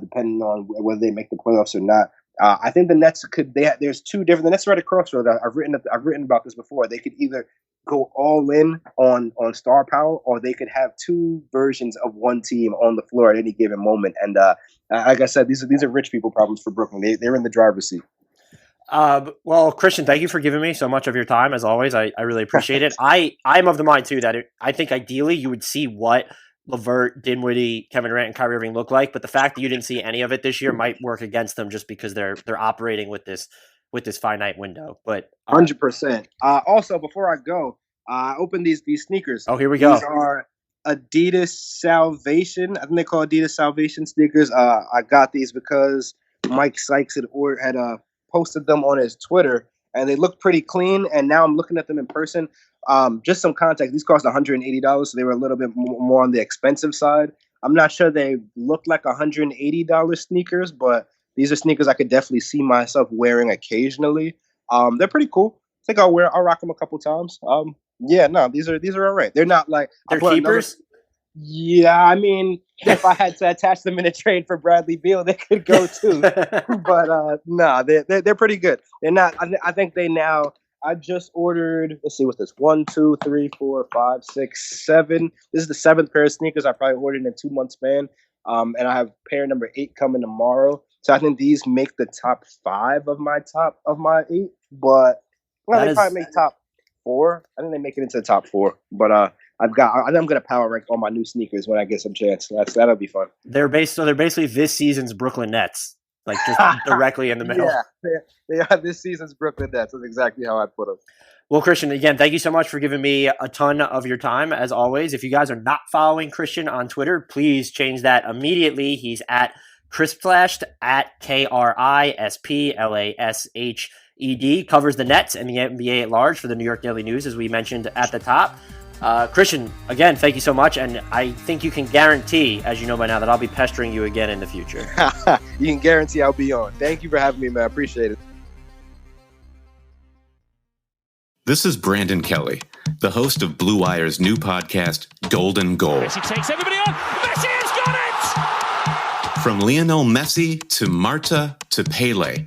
depending on whether they make the playoffs or not. I think the Nets could. There's 2 different. The Nets are at a crossroads. I've written about this before. They could either go all in on star power, or they could have 2 versions of one team on the floor at any given moment. And like I said, these are rich people problems for Brooklyn. They're in the driver's seat. Well, Kristian, thank you for giving me so much of your time, as always. I really appreciate it. I'm of the mind, too, that I think ideally you would see what LeVert, Dinwiddie, Kevin Durant, and Kyrie Irving look like, but the fact that you didn't see any of it this year might work against them just because they're operating with this finite window. But 100%. Also, before I go, I opened these sneakers. Oh, here we go. These are Adidas Salvation. I think they call Adidas Salvation sneakers. I got these because Mike Sykes had posted them on his Twitter, and they look pretty clean. And now I'm looking at them in person. Just some context. These cost $180, so they were a little bit more on the expensive side. I'm not sure they look like $180 sneakers, but these are sneakers I could definitely see myself wearing occasionally. They're pretty cool. I think I'll rock them a couple times. Yeah, no, these are all right. They're not like they're keepers. Yeah, I mean, if I had to attach them in a trade for Bradley Beal, they could go too. But no, they're pretty good. They're not. I think they now. I just ordered. Let's see, what's this? 1, 2, 3, 4, 5, 6, 7. This is the 7th pair of sneakers I probably ordered in a 2-month span. And I have pair number 8 coming tomorrow. So I think these make the top 5 of my 8. But they probably make top 4. I think they make it into the top 4. But I think I'm gonna power rank all my new sneakers when I get some chance. That'll be fun. They're basically this season's Brooklyn Nets, like just directly in the middle. Yeah, they are this season's Brooklyn Nets. That's exactly how I put them. Well, Kristian, again, thank you so much for giving me a ton of your time, as always. If you guys are not following Kristian on Twitter, please change that immediately. He's at Crisplashed, at KRISPLASHED. Covers the Nets and the NBA at large for the New York Daily News, as we mentioned at the top. Kristian, again, thank you so much, and I think you can guarantee, as you know by now, that I'll be pestering you again in the future. You can guarantee I'll be on. Thank you for having me, man. I appreciate it. This is Brandon Kelly, the host of Blue Wire's new podcast, Golden Goal. Messi takes everybody on. Messi has got it! From Lionel Messi to Marta to Pele,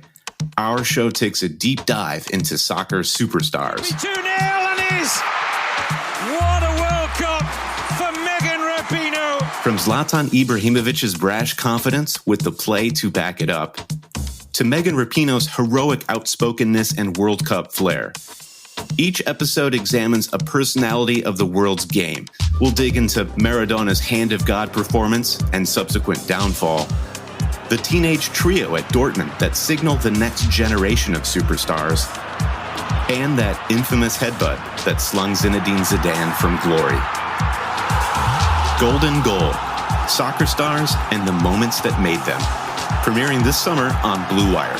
our show takes a deep dive into soccer superstars. 2-0 and is... What a World Cup for Megan Rapinoe. From Zlatan Ibrahimovic's brash confidence with the play to back it up, to Megan Rapinoe's heroic outspokenness and World Cup flair. Each episode examines a personality of the world's game. We'll dig into Maradona's Hand of God performance and subsequent downfall, the teenage trio at Dortmund that signal the next generation of superstars, and that infamous headbutt that slung Zinedine Zidane from glory. Golden Goal, soccer stars and the moments that made them. Premiering this summer on Blue Wire.